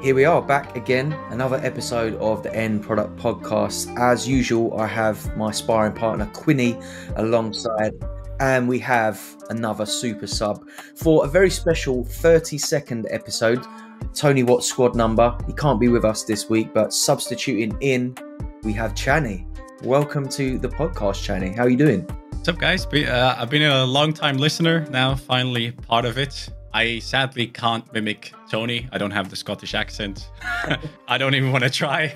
Here we are back again, another episode of the End Product Podcast. As usual, I have my sparring partner Quinny alongside, and we have another super sub for a very special 30-second episode. Tony Watt's squad number. He can't be with us this week, but substituting in, we have Chani. Welcome to the podcast, Chani. How are you doing? What's up, guys? I've been a long-time listener, now finally part of it. I sadly can't mimic Tony. I don't have the Scottish accent. I don't even want to try.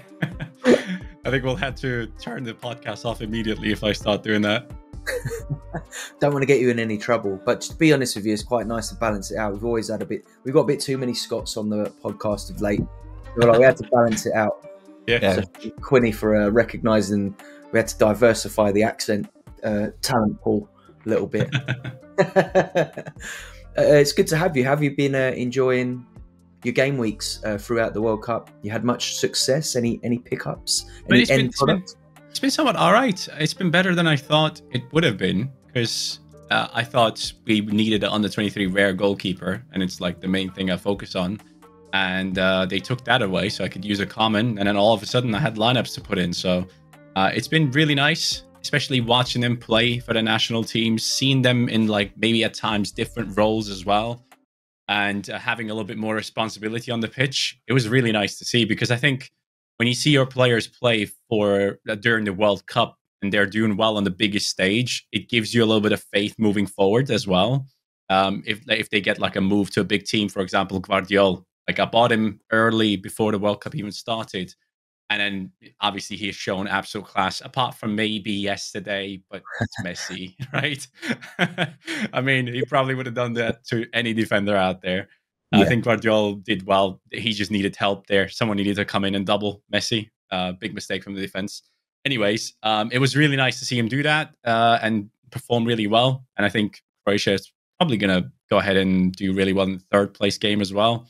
I think we'll have to turn the podcast off immediately if I start doing that. Don't want to get you in any trouble, but to be honest with you, it's quite nice to balance it out. We've got a bit too many Scots on the podcast of late. So we had to balance it out. Yeah. So Quinny for recognising we had to diversify the accent talent pool a little bit. It's good to have you. Have you been enjoying your game weeks throughout the World Cup? You had much success? Any pickups? It's been somewhat all right. It's been better than I thought it would have been, because I thought we needed an under-23 rare goalkeeper, and it's like the main thing I focus on. And they took that away, so I could use a common, and then all of a sudden I had lineups to put in. So it's been really nice, especially watching them play for the national teams, seeing them in like maybe at times different roles as well, and having a little bit more responsibility on the pitch. It was really nice to see, because I think when you see your players play during the World Cup and they're doing well on the biggest stage, it gives you a little bit of faith moving forward as well. If they get like a move to a big team, for example, Guardiola, like I bought him early before the World Cup even started. And then obviously he has shown absolute class, apart from maybe yesterday, but it's Messi, right? I mean, he probably would have done that to any defender out there. Yeah. I think Guardiola did well. He just needed help there. Someone needed to come in and double Messi. Big mistake from the defense. Anyways, it was really nice to see him do that and perform really well. And I think Croatia is probably going to go ahead and do really well in the third place game as well.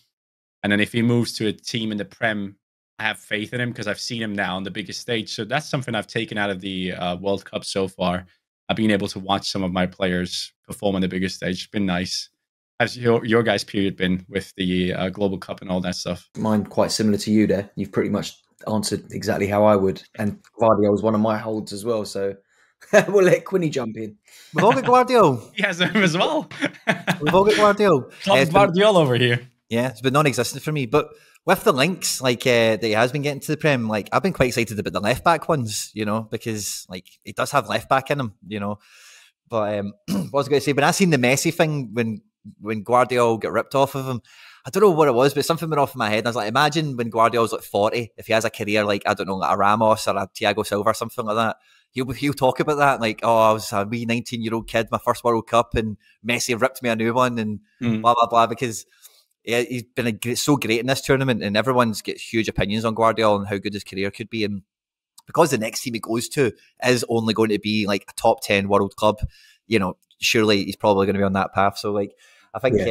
And then if he moves to a team in the Prem, I have faith in him because I've seen him now on the biggest stage. So that's something I've taken out of the World Cup so far. I've been able to watch some of my players perform on the biggest stage. It's been nice. How's your guys' period been with the Global Cup and all that stuff? Mine quite similar to you there. You've pretty much answered exactly how I would. And Guardiola was one of my holds as well. So we'll let Quinny jump in. We've all got Guardiola. He has him as well. We've all got Guardiola. Guardiola over here. Yeah, it's been non-existent for me. But with the links, like that he has been getting to the Prem, like I've been quite excited about the left back ones, because like he does have left back in him, But what was I going to say? When I seen the Messi thing when Guardiola got ripped off of him, I don't know what it was, but something went off in my head. And I was like, imagine when Guardiola's like 40, if he has a career like, I don't know, like a Ramos or a Thiago Silva or something like that. He'll talk about that, like, oh, I was a wee 19-year-old kid, my first World Cup, and Messi ripped me a new one, and blah blah blah, because. Yeah, he's been so great in this tournament, and everyone's got huge opinions on Guardiola and how good his career could be. And because the next team he goes to is only going to be like a top 10 world club, surely he's probably going to be on that path. So, like, I think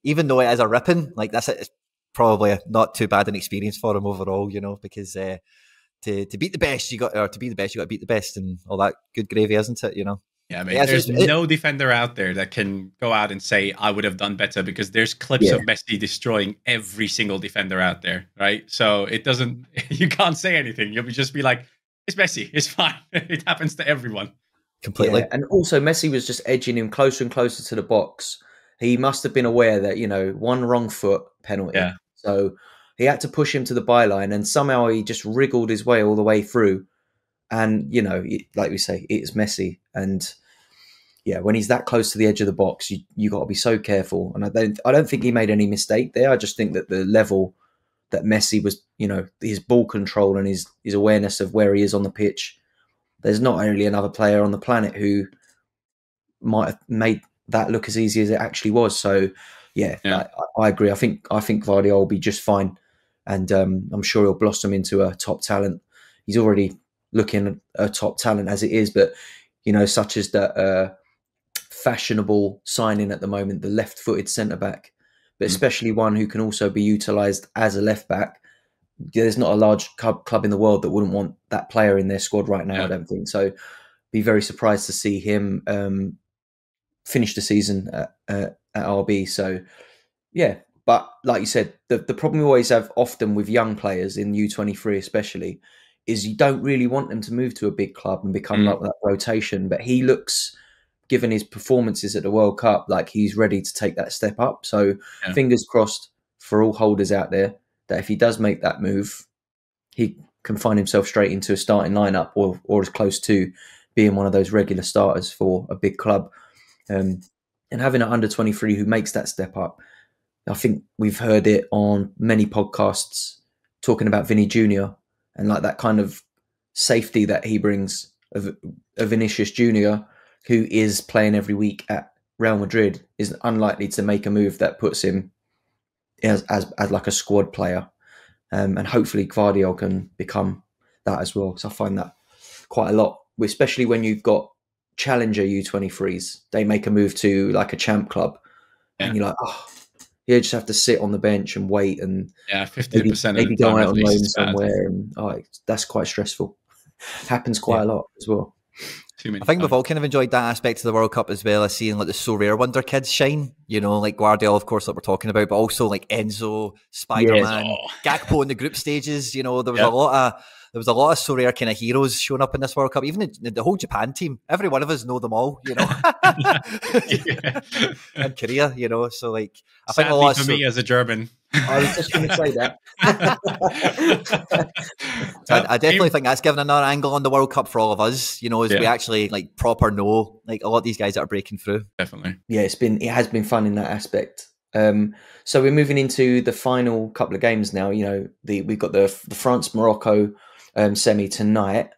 even though it is a ripping, like it's probably not too bad an experience for him overall, because to beat the best, you got to beat the best, and all that good gravy, isn't it? Yeah, I mean, there's no defender out there that can go out and say, I would have done better, because there's clips of Messi destroying every single defender out there, right? So you can't say anything. You'll just be like, it's Messi, it's fine. It happens to everyone. Completely. Yeah. And also Messi was just edging him closer and closer to the box. He must have been aware that, one wrong foot penalty. Yeah. So he had to push him to the byline, and somehow he just wriggled his way all the way through. And, like we say, it's Messi. And yeah, when he's that close to the edge of the box, you got to be so careful. And I don't think he made any mistake there. I just think that the level that Messi was, his ball control and his awareness of where he is on the pitch, there's not really another player on the planet who might have made that look as easy as it actually was. So yeah. I agree. I think Guardiola will be just fine. And I'm sure he'll blossom into a top talent. He's already looking at a top talent as it is, but such as that fashionable signing at the moment, the left-footed centre-back, but especially one who can also be utilised as a left-back. There's not a large club in the world that wouldn't want that player in their squad right now, I don't think. So be very surprised to see him finish the season at RB. So yeah, But like you said, the problem we always have often with young players in U23 especially is you don't really want them to move to a big club and become like that rotation. But he looks, given his performances at the World Cup, like he's ready to take that step up. So fingers crossed for all holders out there that if he does make that move, he can find himself straight into a starting lineup or as close to being one of those regular starters for a big club. And having an under 23 who makes that step up, I think we've heard it on many podcasts talking about Vinny Jr. and like that kind of safety that he brings of Vinicius Jr., who is playing every week at Real Madrid, is unlikely to make a move that puts him as like a squad player. And hopefully Gvardiol can become that as well, because I find that quite a lot, especially when you've got challenger U23s. They make a move to like a champ club and you're like, oh, you just have to sit on the bench and wait and 50% maybe go out on loan somewhere. And that's quite stressful. Happens quite a lot as well. I think we've all kind of enjoyed that aspect of the World Cup as well, as seeing like the Sorare wonder kids shine, you know, like Guardiola, of course, that we're talking about, but also like Enzo, Spider-Man, Gakpo in the group stages. You know, there was a lot of Sorare kind of heroes showing up in this World Cup. Even the whole Japan team, every one of us know them all, you know, and Korea, you know. So like, I think a lot for me as a German. I was just going to say that. I definitely think that's given another angle on the World Cup for all of us, you know, as we actually like proper know like a lot of these guys that are breaking through. Definitely. Yeah, it has been fun in that aspect. So we're moving into the final couple of games now. You know, we've got the France-Morocco semi tonight,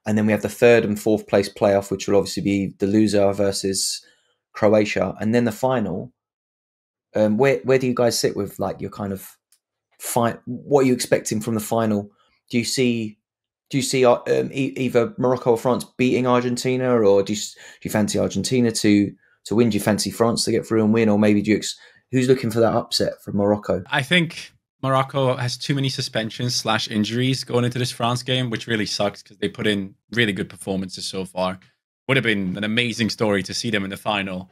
and then we have the third and fourth place playoff, which will obviously be the loser versus Croatia, and then the final. Where do you guys sit with like your kind of what are you expecting from the final? Do you see either Morocco or France beating Argentina, or do you fancy Argentina to win? Do you fancy France to get through and win, or maybe who's looking for that upset from Morocco? I think Morocco has too many suspensions / injuries going into this France game, which really sucks because they put in really good performances so far. Would have been an amazing story to see them in the final.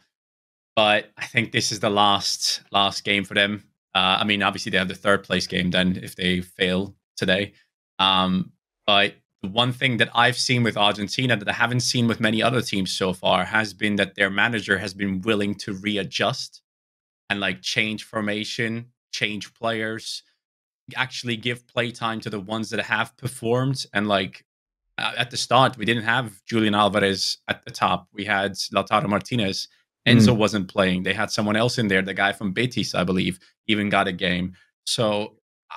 But I think this is the last game for them. I mean, obviously they have the third place game then if they fail today. But the one thing that I've seen with Argentina that I haven't seen with many other teams so far has been that their manager has been willing to readjust and like change formation, change players, actually give playtime to the ones that have performed. And like at the start, we didn't have Julian Alvarez at the top. We had Lautaro Martinez. Enzo wasn't playing. They had someone else in there. The guy from Betis, I believe, even got a game. So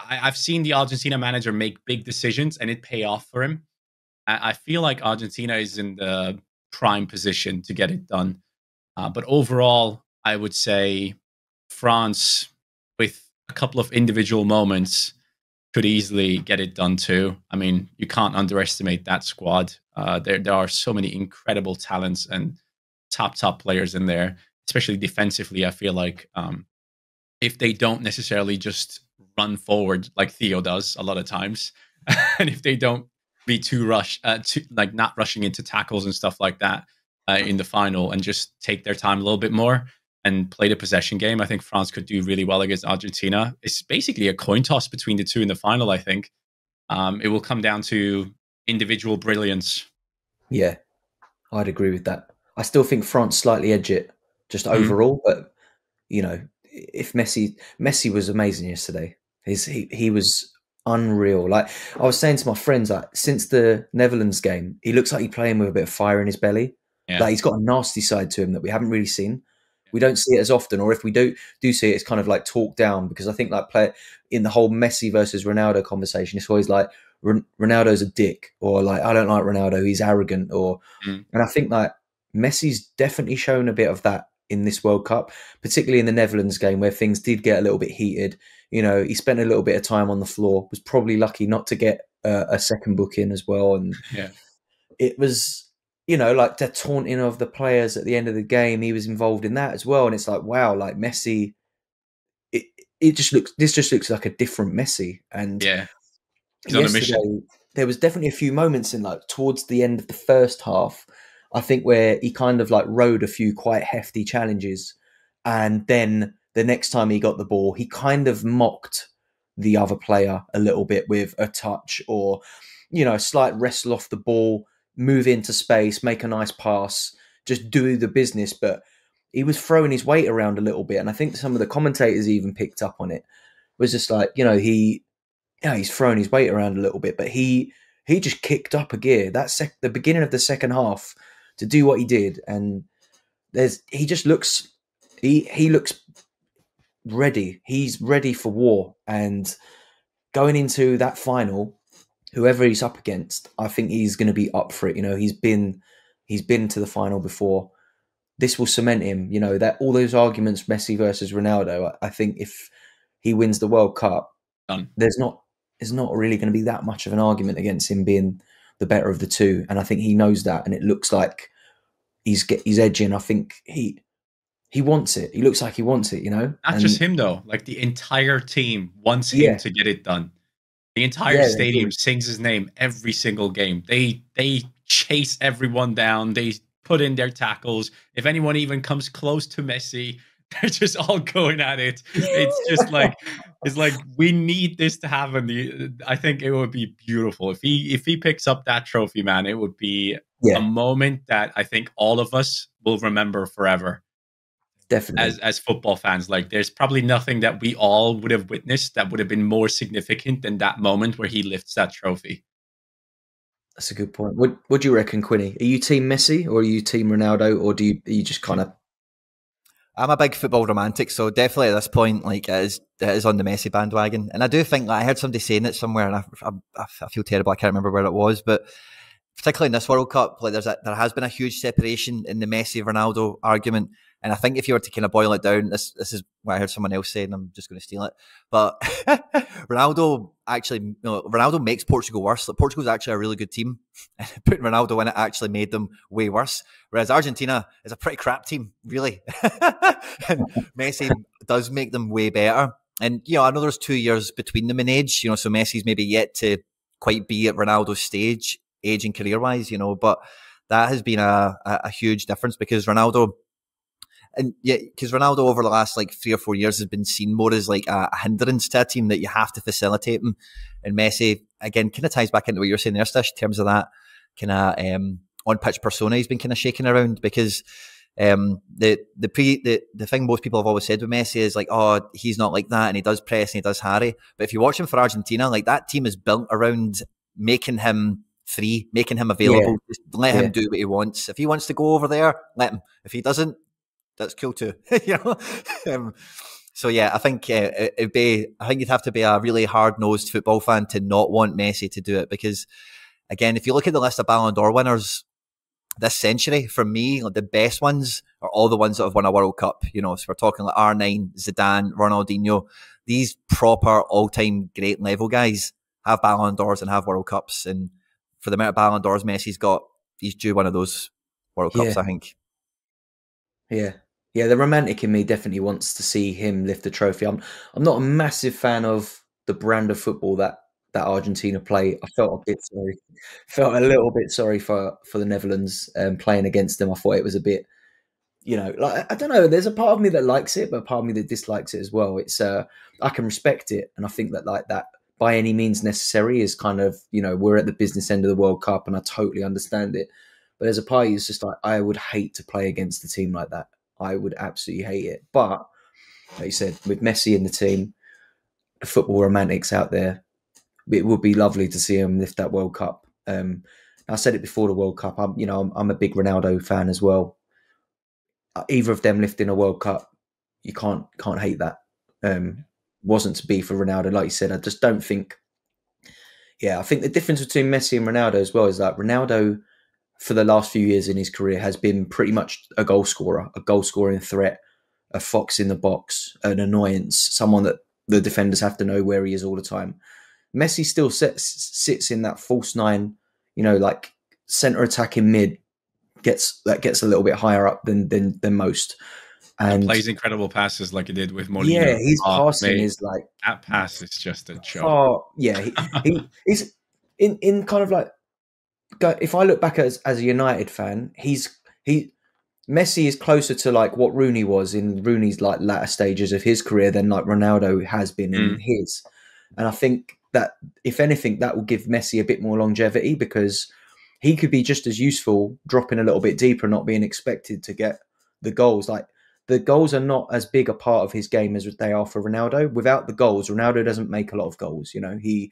I've seen the Argentina manager make big decisions and it pay off for him. I feel like Argentina is in the prime position to get it done. But overall, I would say France, with a couple of individual moments, could easily get it done too. I mean, you can't underestimate that squad. There are so many incredible talents and top players in there, especially defensively. I feel like if they don't necessarily just run forward like Theo does a lot of times, and if they don't be too not rushing into tackles and stuff like that in the final, and just take their time a little bit more and play the possession game, I think France could do really well against Argentina. It's basically a coin toss between the two in the final. I think it will come down to individual brilliance. Yeah, I'd agree with that. I still think France slightly edge it just overall, but you know, if Messi was amazing yesterday. He was unreal. Like I was saying to my friends, like since the Netherlands game, he looks like he's playing with a bit of fire in his belly. Yeah. Like he's got a nasty side to him that we haven't really seen. We don't see it as often, or if we do see it, it's kind of like talked down, because I think like play in the whole Messi versus Ronaldo conversation, it's always like Ronaldo's a dick, or like I don't like Ronaldo, he's arrogant, or and I think like Messi's definitely shown a bit of that in this World Cup, particularly in the Netherlands game where things did get a little bit heated. You know, he spent a little bit of time on the floor, was probably lucky not to get a second book in as well. And it was, you know, like the taunting of the players at the end of the game, he was involved in that as well. And it's like, wow, like Messi, this just looks like a different Messi. And he's on a mission. There was definitely a few moments in like towards the end of the first half, I think, where he kind of like rode a few quite hefty challenges, and then the next time he got the ball, he kind of mocked the other player a little bit with a touch or, you know, a slight wrestle off the ball, move into space, make a nice pass, just do the business. But he was throwing his weight around a little bit. And I think some of the commentators even picked up on it. Was just like, you know, he's thrown his weight around a little bit, but he just kicked up a gear. That's the beginning of the second half to do what he did. And he just looks, he looks ready. He's ready for war. And going into that final, whoever he's up against, I think he's going to be up for it. You know, he's been to the final before. This will cement him. You know, that all those arguments, Messi versus Ronaldo. I think if he wins the World Cup, there's not really going to be that much of an argument against him being the better of the two. And I think he knows that. And it looks like he's edging. I think he wants it. He looks like he wants it, you know? Not just him, though. Like, the entire team wants him to get it done. The entire stadium sings his name every single game. They chase everyone down. They put in their tackles. If anyone even comes close to Messi, they're just all going at it. It's just like, it's like, we need this to happen. I think it would be beautiful if he picks up that trophy, man. It would be a moment that I think all of us will remember forever. Definitely. As football fans, like, there's probably nothing that we all would have witnessed that would have been more significant than that moment where he lifts that trophy. That's a good point. What do you reckon, Quinny? Are you team Messi or are you team Ronaldo, or are you just kind of? I'm a big football romantic, so definitely at this point, like, it is on the Messi bandwagon. And I do think, like, I heard somebody saying it somewhere, and I feel terrible. I can't remember where it was, but particularly in this World Cup, like, there has been a huge separation in the Messi-Ronaldo argument. And I think if you were to kind of boil it down, this is what I heard someone else say, and I'm just going to steal it. But Ronaldo makes Portugal worse. Like, Portugal's actually a really good team, and putting Ronaldo in it actually made them way worse. Whereas Argentina is a pretty crap team, really. And Messi does make them way better. And, you know, I know there's 2 years between them in age, you know, so Messi's maybe yet to quite be at Ronaldo's stage, age and career-wise, you know, but that has been a huge difference because Ronaldo over the last like 3 or 4 years has been seen more as like a hindrance to a team that you have to facilitate him. And Messi, again, kind of ties back into what you were saying there, Stish, in terms of that kind of on-pitch persona he's been kind of shaking around, because the thing most people have always said with Messi is like, oh, he's not like that, and he does press and he does harry. But if you watch him for Argentina, like, that team is built around making him free, making him available. Just let him do what he wants. If he wants to go over there, let him. If he doesn't, that's cool too. You know. So yeah, I think you'd have to be a really hard-nosed football fan to not want Messi to do it, because again, if you look at the list of Ballon d'Or winners this century, for me, like, the best ones are all the ones that have won a World Cup. You know, so we're talking like R9, Zidane, Ronaldinho. These proper all-time great level guys have Ballon d'Ors and have World Cups, and for the amount of Ballon d'Ors Messi's got, he's due one of those World Cups, I think. Yeah, the romantic in me definitely wants to see him lift the trophy. I'm not a massive fan of the brand of football that Argentina play. I felt a little bit sorry for the Netherlands playing against them. I thought it was a bit, you know, like, I don't know. There's a part of me that likes it, but a part of me that dislikes it as well. It's I can respect it, and I think that, like, that by any means necessary is kind of, you know, we're at the business end of the World Cup, and I totally understand it. But there's a part who's just like, I would hate to play against a team like that. I would absolutely hate it. But like you said, with Messi in the team, the football romantics out there, it would be lovely to see him lift that World Cup. I said it before the World Cup. I'm a big Ronaldo fan as well. Either of them lifting a World Cup, you can't hate that. Wasn't to be for Ronaldo, like you said. I just don't think. Yeah, I think the difference between Messi and Ronaldo as well is that Ronaldo, for the last few years in his career, has been pretty much a goal scoring threat, a fox in the box, an annoyance, someone that the defenders have to know where he is all the time. Messi still sits in that false nine, you know, like centre attacking mid, gets a little bit higher up than most. And plays incredible passes like he did with Mourinho. Yeah, his passing is like, that pass is just a joke. Oh yeah, he's in kind of like. If I look back as a United fan, Messi is closer to like what Rooney was in Rooney's like latter stages of his career than like Ronaldo has been in his. And I think that if anything, that will give Messi a bit more longevity, because he could be just as useful dropping a little bit deeper, not being expected to get the goals. Like the goals are not as big a part of his game as they are for Ronaldo. Without the goals, Ronaldo doesn't make a lot of goals. You know, he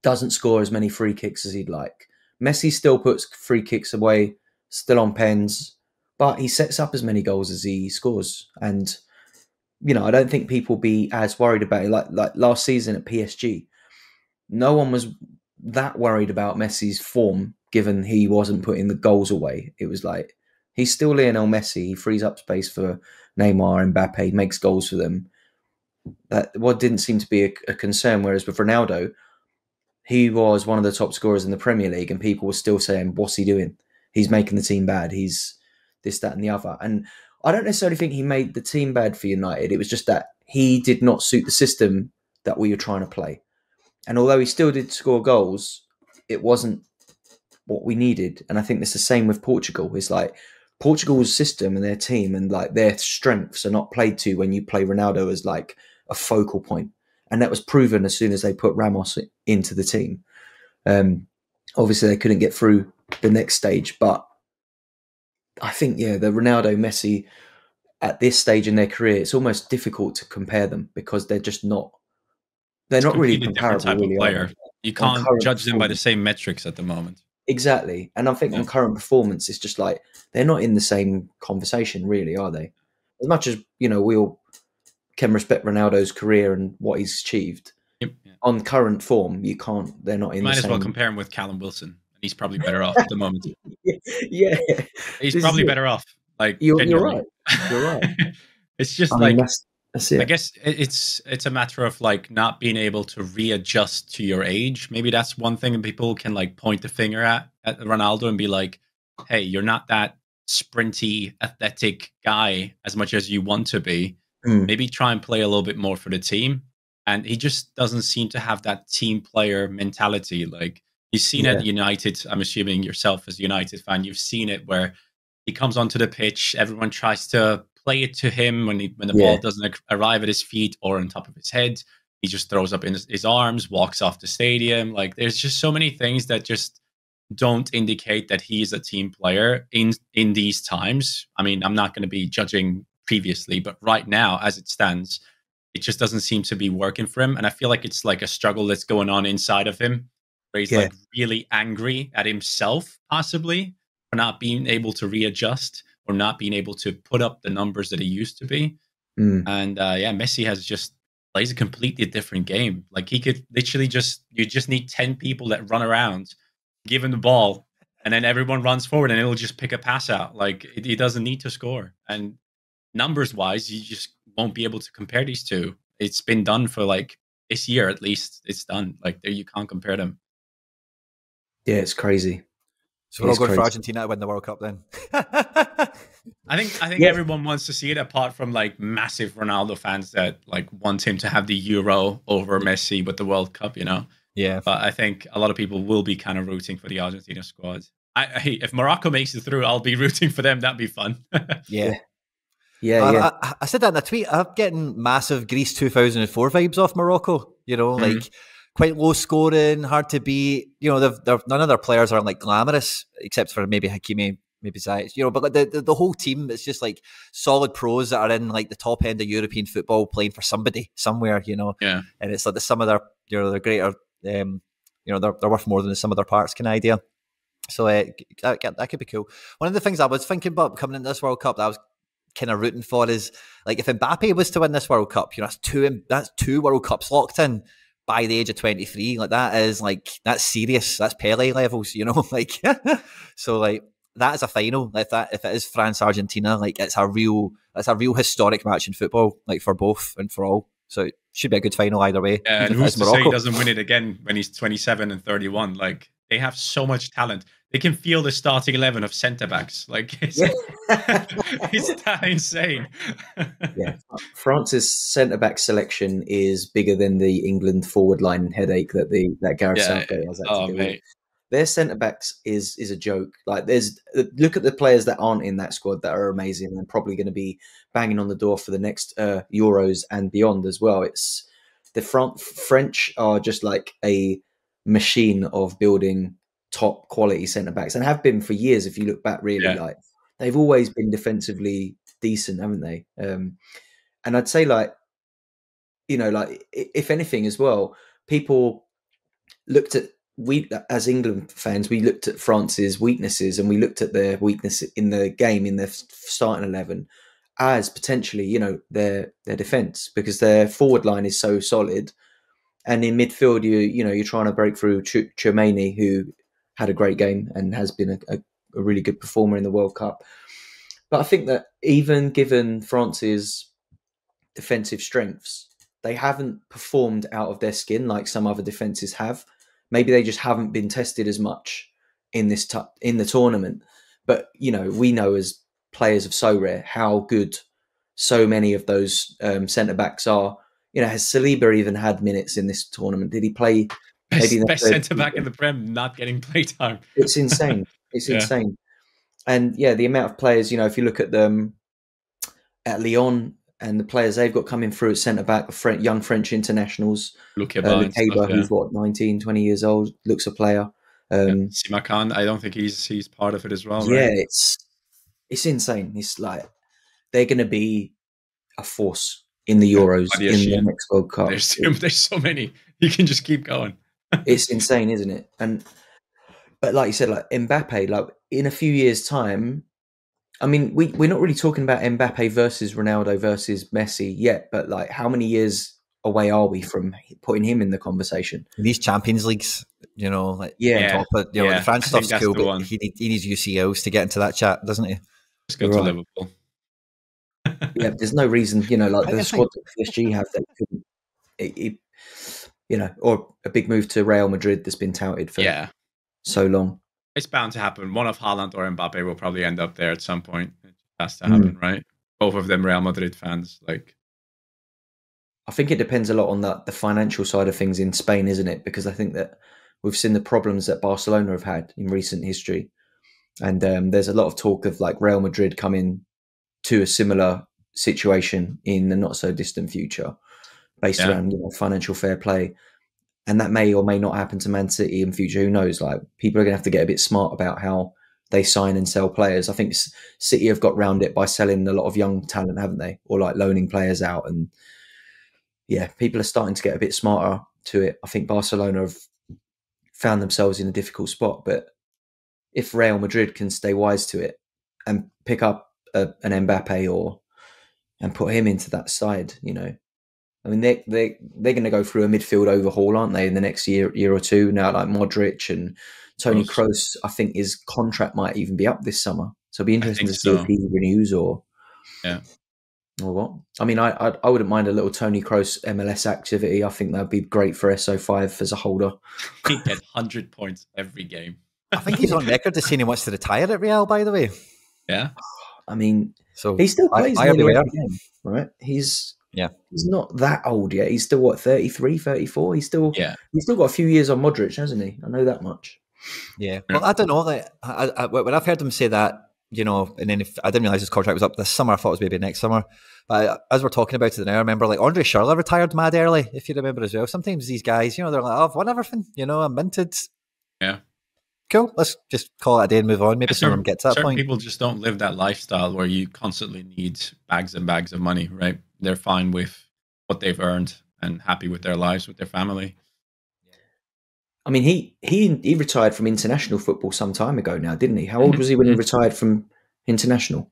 doesn't score as many free kicks as he'd like. Messi still puts free kicks away, still on pens, but he sets up as many goals as he scores. And, you know, I don't think people be as worried about it. Like last season at PSG, no one was that worried about Messi's form, given he wasn't putting the goals away. It was like, he's still Lionel Messi. He frees up space for Neymar and Mbappe, makes goals for them. That what didn't seem to be a concern. Whereas with Ronaldo, he was one of the top scorers in the Premier League, and people were still saying, what's he doing? He's making the team bad. He's this, that, and the other. And I don't necessarily think he made the team bad for United. It was just that he did not suit the system that we were trying to play. And although he still did score goals, it wasn't what we needed. And I think it's the same with Portugal. It's like Portugal's system and their team and like their strengths are not played to when you play Ronaldo as like a focal point. And that was proven as soon as they put Ramos into the team. Obviously, they couldn't get through the next stage. But I think, yeah, the Ronaldo, Messi, at this stage in their career, it's almost difficult to compare them because they're just not. They're not really comparable. Type really, of player. You can't judge them by the same metrics at the moment. Exactly. And I think on current performance, it's just like they're not in the same conversation, really, are they? As much as, you know, we all can respect Ronaldo's career and what he's achieved. Yep. Yeah. On current form, you can't. They're not in. Might as well compare him with Callum Wilson, and he's probably better off at the moment. Yeah, he's probably better off. Like you're right. You're right. It's just that's it. I guess it's a matter of like not being able to readjust to your age. Maybe that's one thing, and people can like point the finger at Ronaldo and be like, "Hey, you're not that sprinty, athletic guy as much as you want to be. Maybe try and play a little bit more for the team." And he just doesn't seem to have that team player mentality. Like you've seen it at United. I'm assuming yourself as a United fan, you've seen it where he comes onto the pitch, everyone tries to play it to him when the ball doesn't arrive at his feet or on top of his head. He just throws up in his arms, walks off the stadium. Like there's just so many things that just don't indicate that he's a team player in these times. I mean, I'm not going to be judging previously, but right now, as it stands, it just doesn't seem to be working for him. And I feel like it's like a struggle that's going on inside of him, where he's like really angry at himself, possibly, for not being able to readjust or not being able to put up the numbers that he used to be. And Messi has just plays a completely different game. Like he could literally you just need 10 people that run around, give him the ball, and then everyone runs forward and it'll just pick a pass out. Like he doesn't need to score. And numbers wise, you just won't be able to compare these two. It's been done for like this year, at least it's done. Like there, you can't compare them. Yeah, it's crazy. So we're all going for Argentina to win the World Cup then. I think everyone wants to see it, apart from like massive Ronaldo fans that like want him to have the Euro over Messi with the World Cup, you know? Yeah. But I think a lot of people will be kind of rooting for the Argentina squad. If Morocco makes it through, I'll be rooting for them. That'd be fun. Yeah. I said that in a tweet. I'm getting massive Greece 2004 vibes off Morocco. You know, like quite low scoring, hard to beat. You know, none of their players are like glamorous, except for maybe Hakimi, maybe Ziyech. You know, but like the whole team, it's just like solid pros that are in like the top end of European football, playing for somebody somewhere. You know, and it's like the sum of their, you know, they're greater. You know, they're worth more than the sum of their parts kind of idea. So that could be cool. One of the things I was thinking about coming into this World Cup that I was kind of rooting for is like if Mbappe was to win this World Cup, you know, that's two World Cups locked in by the age of 23. Like that's serious. That's Pele levels, you know, like so like that is a final. If it is France Argentina, like it's a real historic match in football, like for both and for all. So it should be a good final either way. Yeah, and who's to say he doesn't win it again when he's 27 and 31? Like they have so much talent. They can feel the starting 11 of centre backs. Like it's that insane. France's centre back selection is bigger than the England forward line headache that Gareth Southgate has had to deal with. their centre backs is a joke. Like, look at the players that aren't in that squad that are amazing and probably going to be banging on the door for the next Euros and beyond as well. It's the French are just like a machine of building top quality centre backs and have been for years. If you look back, really, like they've always been defensively decent, haven't they? And I'd say, like, you know, like if anything as well, people looked at, we as England fans, we looked at France's weaknesses and we looked at their weakness in the game, in their starting 11, as potentially, you know, their defence, because their forward line is so solid. And in midfield, you're trying to break through Tchouaméni, who had a great game and has been a really good performer in the World Cup. But I think that even given France's defensive strengths, they haven't performed out of their skin like some other defences have. Maybe they just haven't been tested as much in this in the tournament. But, you know, we know as players of Sorare how good so many of those centre-backs are. You know, has Saliba even had minutes in this tournament? Did he play? Best centre-back in the Prem not getting playtime. It's insane. It's insane. And, yeah, the amount of players, you know, if you look at them at Lyon and the players they've got coming through at centre-back, young French internationals. Lukeba, who's, 19, 20 years old, looks a player. Simakan, I don't think he's part of it as well, yeah, right? It's insane. It's like they're going to be a force in the Euros, in the next World Cup. There's so many. You can just keep going. It's insane, isn't it? But like you said, like Mbappe, like in a few years' time, I mean, we're not really talking about Mbappe versus Ronaldo versus Messi yet, but like how many years away are we from putting him in the conversation? These Champions Leagues, you know, like top of, the France stuff's cool, but he needs UCLs to get into that chat, doesn't he? Just go to Liverpool. Yeah, there's no reason, you know, like the squad that PSG have that could, you know, or a big move to Real Madrid that's been touted for so long. It's bound to happen. One of Haaland or Mbappe will probably end up there at some point. It has to happen, right? Both of them Real Madrid fans. Like, I think it depends a lot on the financial side of things in Spain, isn't it? Because I think that we've seen the problems that Barcelona have had in recent history. And there's a lot of talk of like Real Madrid coming to a similar situation in the not so distant future based around, you know, financial fair play. And that may or may not happen to Man City in future. Who knows? Like, people are going to have to get a bit smart about how they sign and sell players. I think City have got round it by selling a lot of young talent, haven't they? Or like loaning players out. And yeah, people are starting to get a bit smarter to it. I think Barcelona have found themselves in a difficult spot. But if Real Madrid can stay wise to it and pick up an Mbappe and put him into that side, you know, I mean, they're going to go through a midfield overhaul, aren't they, in the next year or two? Now, like Modric and Toni Kroos, I think his contract might even be up this summer. So it'll be interesting to see if he renews or what. I mean, I wouldn't mind a little Toni Kroos MLS activity. I think that'd be great for SO5 as a holder. He'd get 100 points every game. I think he's on record as saying he wants to retire at Real, by the way. Yeah. I mean, so he still plays nearly every game, right? He's not that old yet. He's still, 33, 34? He's still got a few years on Modric, hasn't he? I know that much. Yeah. Well, I don't know. Like, when I've heard him say that, you know, and then if I didn't realize his contract was up this summer, I thought it was maybe next summer. But as we're talking about it now, I remember like Andre Schürrle retired mad early, if you remember as well. Sometimes these guys, you know, they're like, oh, I've won everything, you know, I'm minted. Yeah. Cool. Let's just call it a day and move on. Maybe some of them get to that point. People just don't live that lifestyle where you constantly need bags and bags of money, right? They're fine with what they've earned and happy with their lives, with their family. I mean, he retired from international football some time ago now, didn't he? How old was he when he retired from international?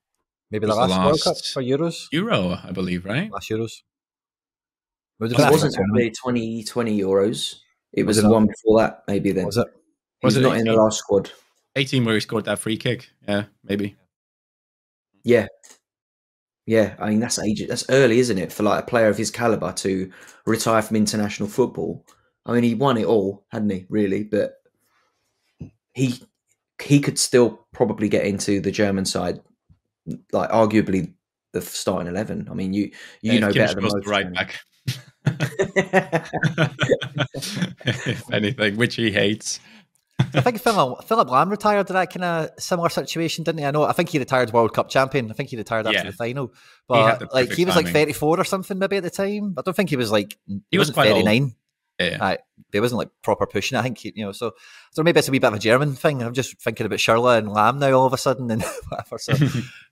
Maybe the last World Cup for Euros? Euro, I believe, right? Last Euros. It wasn't at the 2020 Euros. It was the one before that, maybe then. Was it? Was it not 18? In the last squad? 18 where he scored that free kick. Yeah, maybe. Yeah. Yeah, I mean, that's early, isn't it, for like a player of his caliber to retire from international football? I mean, he won it all, hadn't he, really? But he could still probably get into the German side, like arguably the starting 11. I mean, you know better than most. Right back. If anything, which he hates. I think Philip Lam retired in that kind of similar situation, didn't he? I think he retired World Cup champion. I think he retired after the final. But he was like 34 or something maybe at the time. I don't think he was like he wasn't quite 39. Old. Yeah. He wasn't like proper pushing. I think so maybe it's a wee bit of a German thing. I'm just thinking about Schürrle and Lam now all of a sudden and whatever. So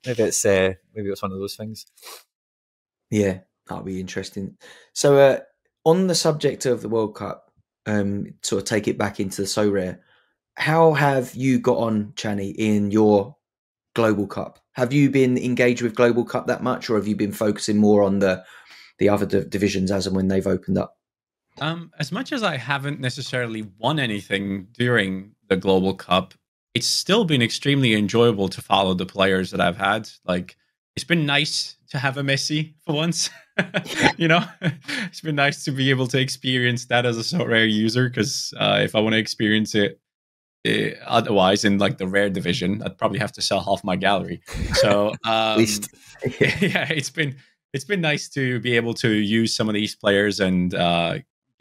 maybe it's one of those things. Yeah, that'll be interesting. So on the subject of the World Cup, sort of take it back into the Sorare. How have you got on, Chani, in your Global Cup? Have you been engaged with Global Cup that much, or have you been focusing more on the other divisions as and when they've opened up? As much as I haven't necessarily won anything during the Global Cup, it's still been extremely enjoyable to follow the players that I've had. Like, it's been nice to have a Messi for once. It's been nice to be able to experience that as a Sorare user, because if I want to experience it otherwise in like the rare division, I'd probably have to sell half my gallery. So at least. Yeah, it's been nice to be able to use some of these players and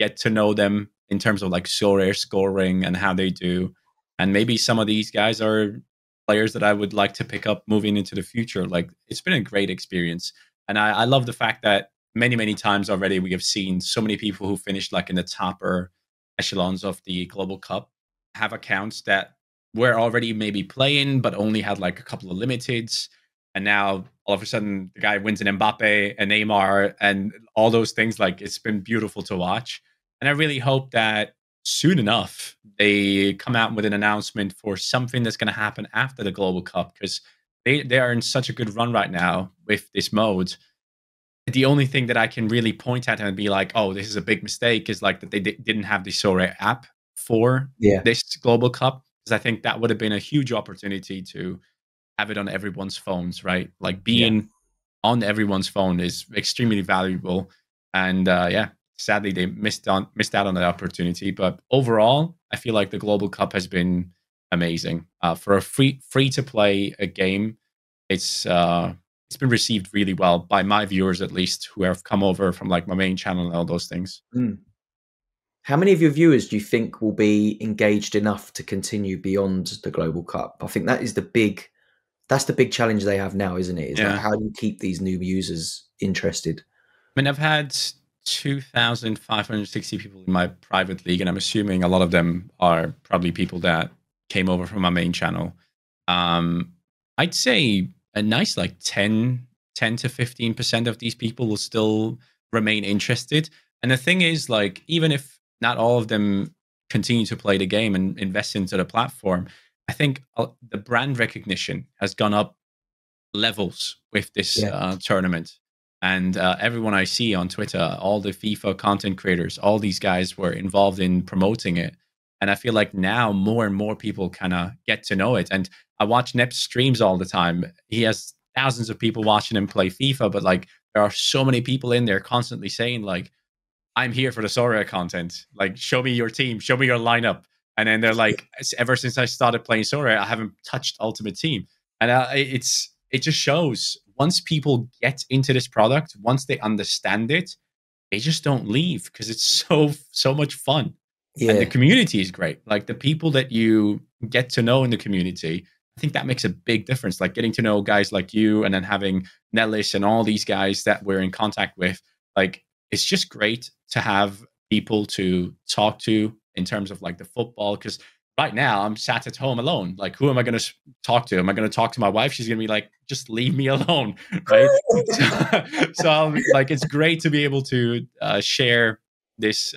get to know them in terms of like Sorare scoring and how they do. And maybe some of these guys are players that I would like to pick up moving into the future. Like, it's been a great experience. And I love the fact that many times already we have seen so many people who finished like in the topper echelons of the Global Cup have accounts that were already maybe playing, but only had like a couple of limiteds. And now all of a sudden the guy wins an Mbappe, a Neymar, and all those things. Like, it's been beautiful to watch. And I really hope that soon enough they come out with an announcement for something that's going to happen after the Global Cup, because they are in such a good run right now with this mode. The only thing that I can really point at and be like, oh, this is a big mistake, is like that they didn't have the Sorare app for this Global Cup, because I think that would have been a huge opportunity to have it on everyone's phones, right? Like, being on everyone's phone is extremely valuable. And sadly they missed out on that opportunity. But overall, I feel like the Global Cup has been amazing. For a free to play a game, it's been received really well by my viewers, at least, who have come over from like my main channel and all those things. How many of your viewers do you think will be engaged enough to continue beyond the Global Cup? I think that's the big challenge they have now, isn't it? Like, how do you keep these new users interested? I mean, I've had 2,560 people in my private league, and I'm assuming a lot of them are probably people that came over from my main channel. I'd say a nice like 10 to 15% of these people will still remain interested. And the thing is, like, even if not all of them continue to play the game and invest into the platform, I think the brand recognition has gone up levels with this tournament. And everyone I see on Twitter, all the FIFA content creators, all these guys were involved in promoting it. And I feel like now more and more people kind of get to know it. And I watch Nep's streams all the time. He has thousands of people watching him play FIFA, but like, there are so many people in there constantly saying like, I'm here for the Sorare content. Like, show me your team, show me your lineup. And then they're like, ever since I started playing Sorare, I haven't touched Ultimate Team. And it just shows, once people get into this product, once they understand it, they just don't leave, because it's so much fun. Yeah. And the community is great. Like, the people that you get to know in the community, I think that makes a big difference. Like, getting to know guys like you, and then having Nellis and all these guys that we're in contact with. Like, it's just great to have people to talk to in terms of like the football, because right now I'm sat at home alone. Like, who am I going to talk to? Am I going to talk to my wife? She's going to be like, just leave me alone, right? so like, it's great to be able to share this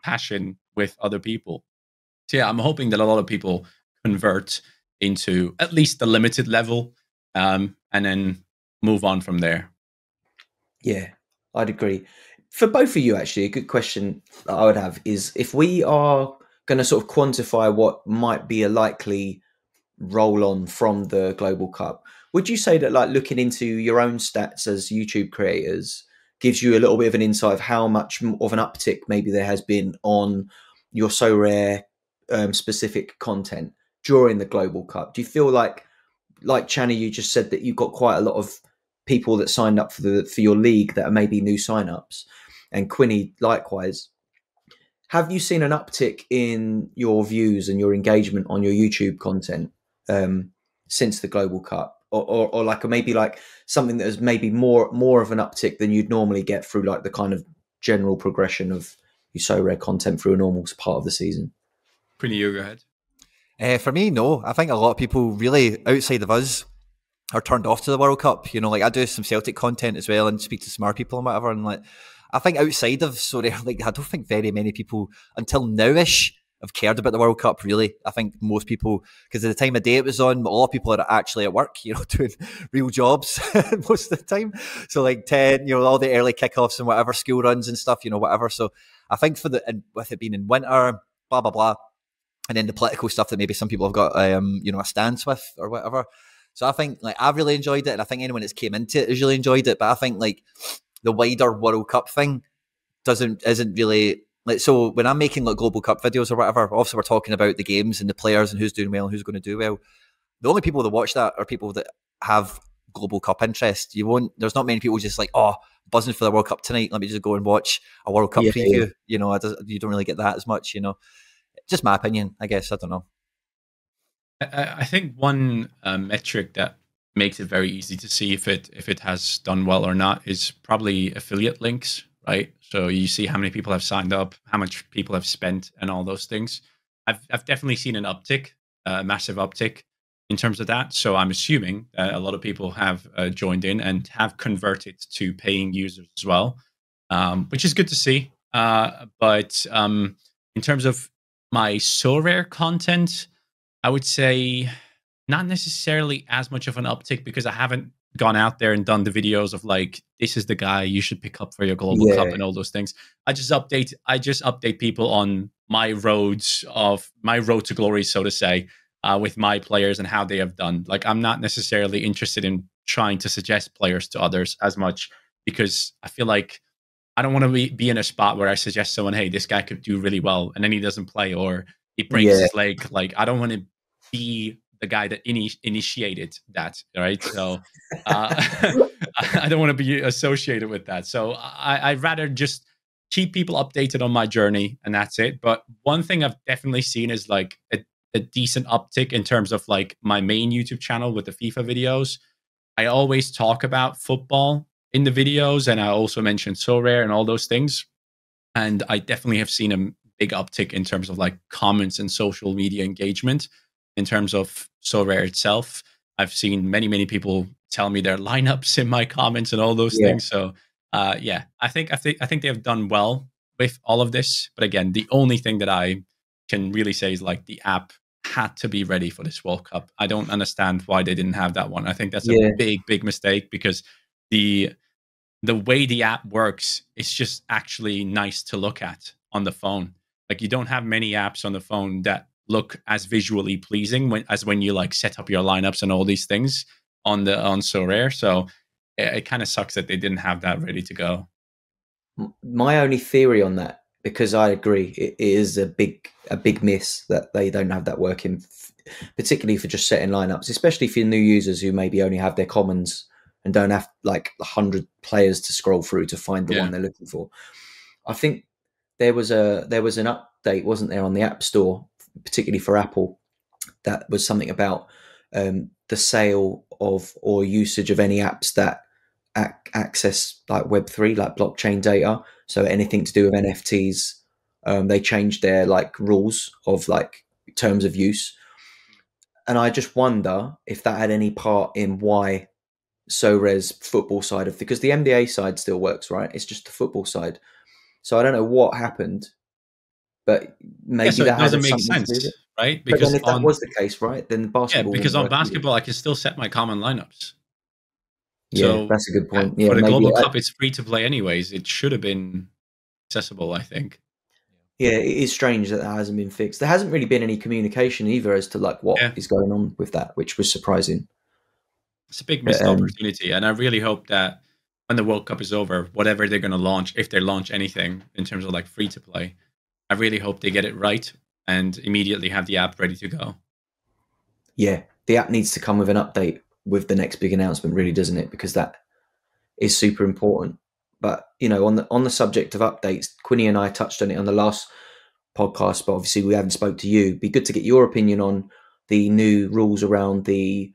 passion with other people. So yeah, I'm hoping that a lot of people convert into at least the limited level, and then move on from there. Yeah, I'd agree. For both of you, actually, a good question that I would have is, if we are going to sort of quantify what might be a likely roll on from the Global Cup, would you say that, like, looking into your own stats as YouTube creators gives you a little bit of an insight of how much of an uptick maybe there has been on your Sorare specific content during the Global Cup? Do you feel like Chani, you just said that you've got quite a lot of people that signed up for your league that are maybe new signups, and Quinny likewise. have you seen an uptick in your views and your engagement on your YouTube content since the Global Cup, or like maybe like something that is maybe more of an uptick than you'd normally get through like the kind of general progression of your Sorare content through a normal part of the season? Quinny, you go ahead. For me, no. I think a lot of people really outside of us are turned off to the World Cup. You know, like I do some Celtic content as well and speak to smart people and whatever. And like, I think outside of Sorare, like I don't think very many people until nowish have cared about the World Cup. Really, I think most people, because at the time of day it was on, a lot of people are actually at work, you know, doing real jobs most of the time. So like 10, you know, all the early kickoffs and whatever, school runs and stuff, you know, whatever. So I think and with it being in winter, blah blah blah. And then the political stuff that maybe some people have got, you know, a stance with or whatever. So I think like I've really enjoyed it, and I think anyone that's came into it has really enjoyed it. But I think like the wider World Cup thing isn't really like, so when I'm making like Global Cup videos or whatever, obviously we're talking about the games and the players and who's doing well and who's going to do well. The only people that watch that are people that have Global Cup interest. There's not many people just like, oh, buzzing for the World Cup tonight, let me just go and watch a World Cup preview. Yeah. You know, you don't really get that as much, you know. Just my opinion, I guess. I don't know. I think one metric that makes it very easy to see if it has done well or not is probably affiliate links, right? So you see how many people have signed up, how much people have spent, and all those things. I've definitely seen an uptick, a massive uptick in terms of that. So I'm assuming that a lot of people have joined in and have converted to paying users as well, which is good to see. But in terms of my Sorare content, I would say not necessarily as much of an uptick, because I haven't gone out there and done the videos of like, this is the guy you should pick up for your Global Cup and all those things. I just update people on my road to glory, so to say, with my players and how they have done. Like, I'm not necessarily interested in trying to suggest players to others as much, because I feel like I don't want to be in a spot where I suggest someone, hey, this guy could do really well, and then he doesn't play or he breaks his leg. Like, I don't want to be the guy that initiated that, right? So I don't want to be associated with that. So I'd rather just keep people updated on my journey, and that's it. But one thing I've definitely seen is like a decent uptick in terms of like my main YouTube channel with the FIFA videos. I always talk about football in the videos, and I also mentioned Sorare and all those things. And I definitely have seen a big uptick in terms of like comments and social media engagement. In terms of Sorare itself, I've seen many people tell me their lineups in my comments and all those things. So I think they have done well with all of this. But again, the only thing that I can really say is like the app had to be ready for this World Cup. I don't understand why they didn't have that one. I think that's a big mistake, because the way the app works is just actually nice to look at on the phone. Like, you don't have many apps on the phone that look as visually pleasing when you like set up your lineups and all these things on Sorare. So it kind of sucks that they didn't have that ready to go. My only theory on that, because I agree, it is a big miss that they don't have that working, particularly for just setting lineups, especially for new users who maybe only have their commons and don't have like 100 players to scroll through to find the one they're looking for. I think there was an update, wasn't there, on the App Store, particularly for Apple, that was something about the sale of or usage of any apps that access like Web3, like blockchain data. So anything to do with NFTs, they changed their like rules of like terms of use. And I just wonder if that had any part in why Sorare's football side of, because the MDA side still works, right? It's just the football side. So I don't know what happened, but maybe so that doesn't make sense, right? Because then if that was the case, right, then basketball. Yeah, because on basketball, I can still set my common lineups. Yeah, so, that's a good point. Yeah, for the Global Cup, it's free to play anyways. It should have been accessible, I think. Yeah, it is strange that hasn't been fixed. There hasn't really been any communication either as to like what is going on with that, which was surprising. It's a big missed opportunity, and I really hope that when the World Cup is over, whatever they're going to launch, if they launch anything in terms of like free to play, I really hope they get it right and immediately have the app ready to go. Yeah, the app needs to come with an update with the next big announcement, really, doesn't it? Because that is super important. But, you know, on the subject of updates, Quinny and I touched on it on the last podcast, but obviously we haven't spoke to you. It'd be good to get your opinion on the new rules around the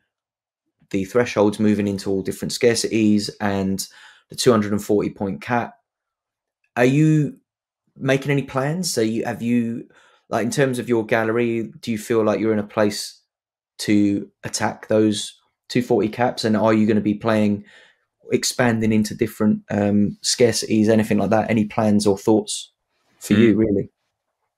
thresholds moving into all different scarcities and the 240 point cap. Are you making any plans? So have you like in terms of your gallery, do you feel like you're in a place to attack those 240 caps, and are you going to be expanding into different scarcities, anything like that? Any plans or thoughts for you, really?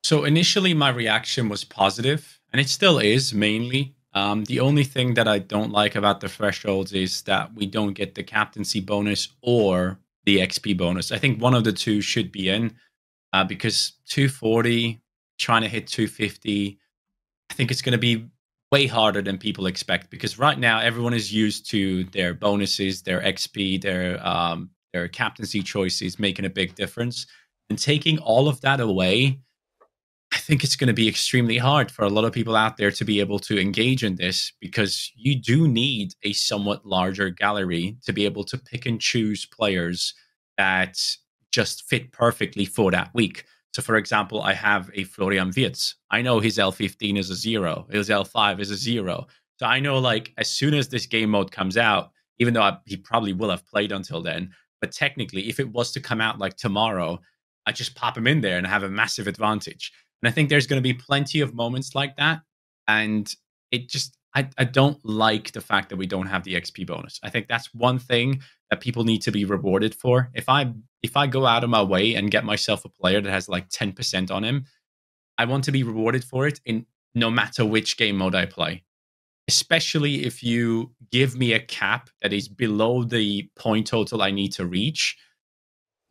So initially my reaction was positive, and it still is mainly. The only thing that I don't like about the thresholds is that we don't get the captaincy bonus or the XP bonus. I think one of the two should be in, because 240, trying to hit 250, I think it's going to be way harder than people expect, because right now everyone is used to their bonuses, their XP, their captaincy choices making a big difference. And taking all of that away, I think it's going to be extremely hard for a lot of people out there to be able to engage in this, because you do need a somewhat larger gallery to be able to pick and choose players that just fit perfectly for that week. So, for example, I have a Florian Wirtz. I know his L15 is a 0. His L5 is a 0. So I know, like, as soon as this game mode comes out, even though he probably will have played until then, but technically, if it was to come out like tomorrow, I just pop him in there and have a massive advantage. And I think there's going to be plenty of moments like that. And it just, I don't like the fact that we don't have the XP bonus. I think that's one thing that people need to be rewarded for. If I go out of my way and get myself a player that has like 10% on him, I want to be rewarded for it in no matter which game mode I play. Especially if you give me a cap that is below the point total I need to reach.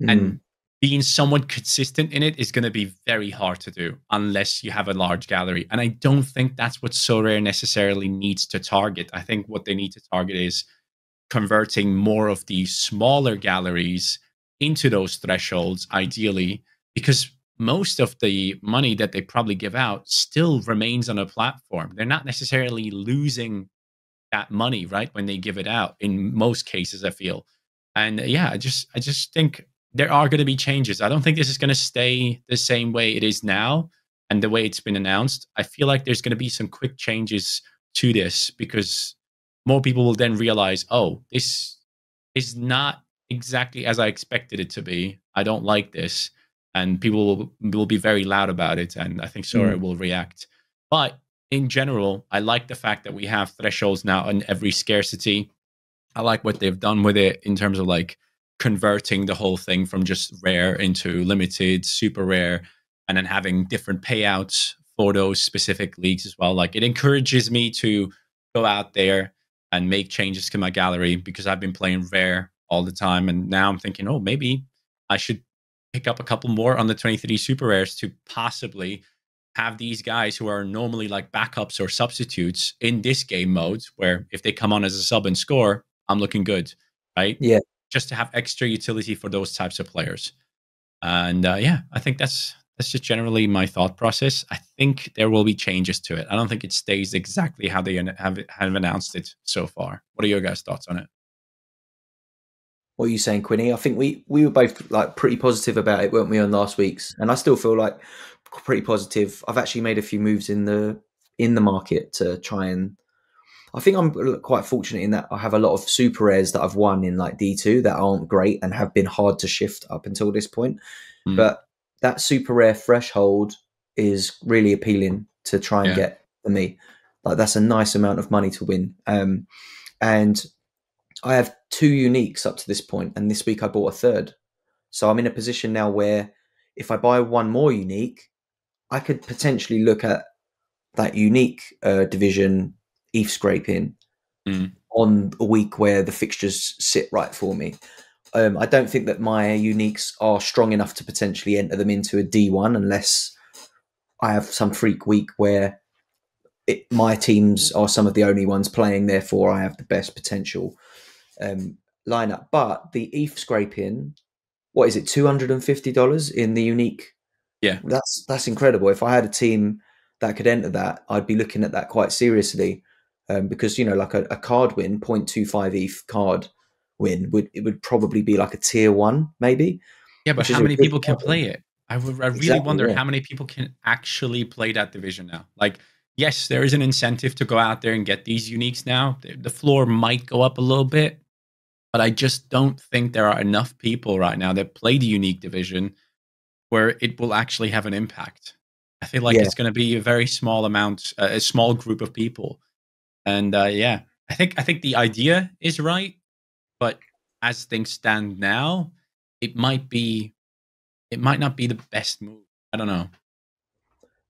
And being somewhat consistent in it is going to be very hard to do unless you have a large gallery. And I don't think that's what Sorare necessarily needs to target. I think what they need to target is converting more of the smaller galleries into those thresholds, ideally, because most of the money that they probably give out still remains on a platform. They're not necessarily losing that money, right, when they give it out in most cases, I feel. And yeah, I just think there are going to be changes. I don't think this is going to stay the same way it is now and the way it's been announced. I feel like there's going to be some quick changes to this, because more people will then realize, oh, this is not exactly as I expected it to be. I don't like this. And people will be very loud about it. And I think Sorare will react. But in general, I like the fact that we have thresholds now in every scarcity. I like what they've done with it in terms of like converting the whole thing from just rare into limited, super rare, and then having different payouts for those specific leagues as well. Like, it encourages me to go out there and make changes to my gallery, because I've been playing rare all the time. And now I'm thinking, oh, maybe I should pick up a couple more on the 23 super rares to possibly have these guys who are normally like backups or substitutes in this game mode, where if they come on as a sub and score, I'm looking good, right? Yeah. Just to have extra utility for those types of players. And yeah, I think that's just generally my thought process. I think there will be changes to it. I don't think it stays exactly how they have announced it so far. What are your guys' thoughts on it? What are you saying, Quinny? I think we were both like pretty positive about it, weren't we, on last week's? And I still feel like pretty positive. I've actually made a few moves in the market to try and. I think I'm quite fortunate in that I have a lot of super rares that I've won in like D2 that aren't great and have been hard to shift up until this point. But that super rare threshold is really appealing to try and get for me. Like, that's a nice amount of money to win. And I have 2 uniques up to this point, and this week I bought a third. So I'm in a position now where if I buy one more unique, I could potentially look at that unique division ETH scraping on a week where the fixtures sit right for me. I don't think that my uniques are strong enough to potentially enter them into a D1 unless I have some freak week where my teams are some of the only ones playing, therefore I have the best potential lineup. But the ETH scraping, what is it, $250 in the unique? Yeah, that's incredible. If I had a team that could enter that, I'd be looking at that quite seriously, because, you know, like a card win, 0.25 ETH card win would probably be like a tier 1, maybe. Yeah, but how many people can play it? I really Exactly, wonder yeah. how many people can actually play that division now. Like, yes, there is an incentive to go out there and get these uniques now. The floor might go up a little bit, but I just don't think there are enough people right now that play the unique division where it will actually have an impact. I feel like Yeah. it's going to be a very small amount, a small group of people. And yeah, I think the idea is right, but as things stand now, it might not be the best move. I don't know.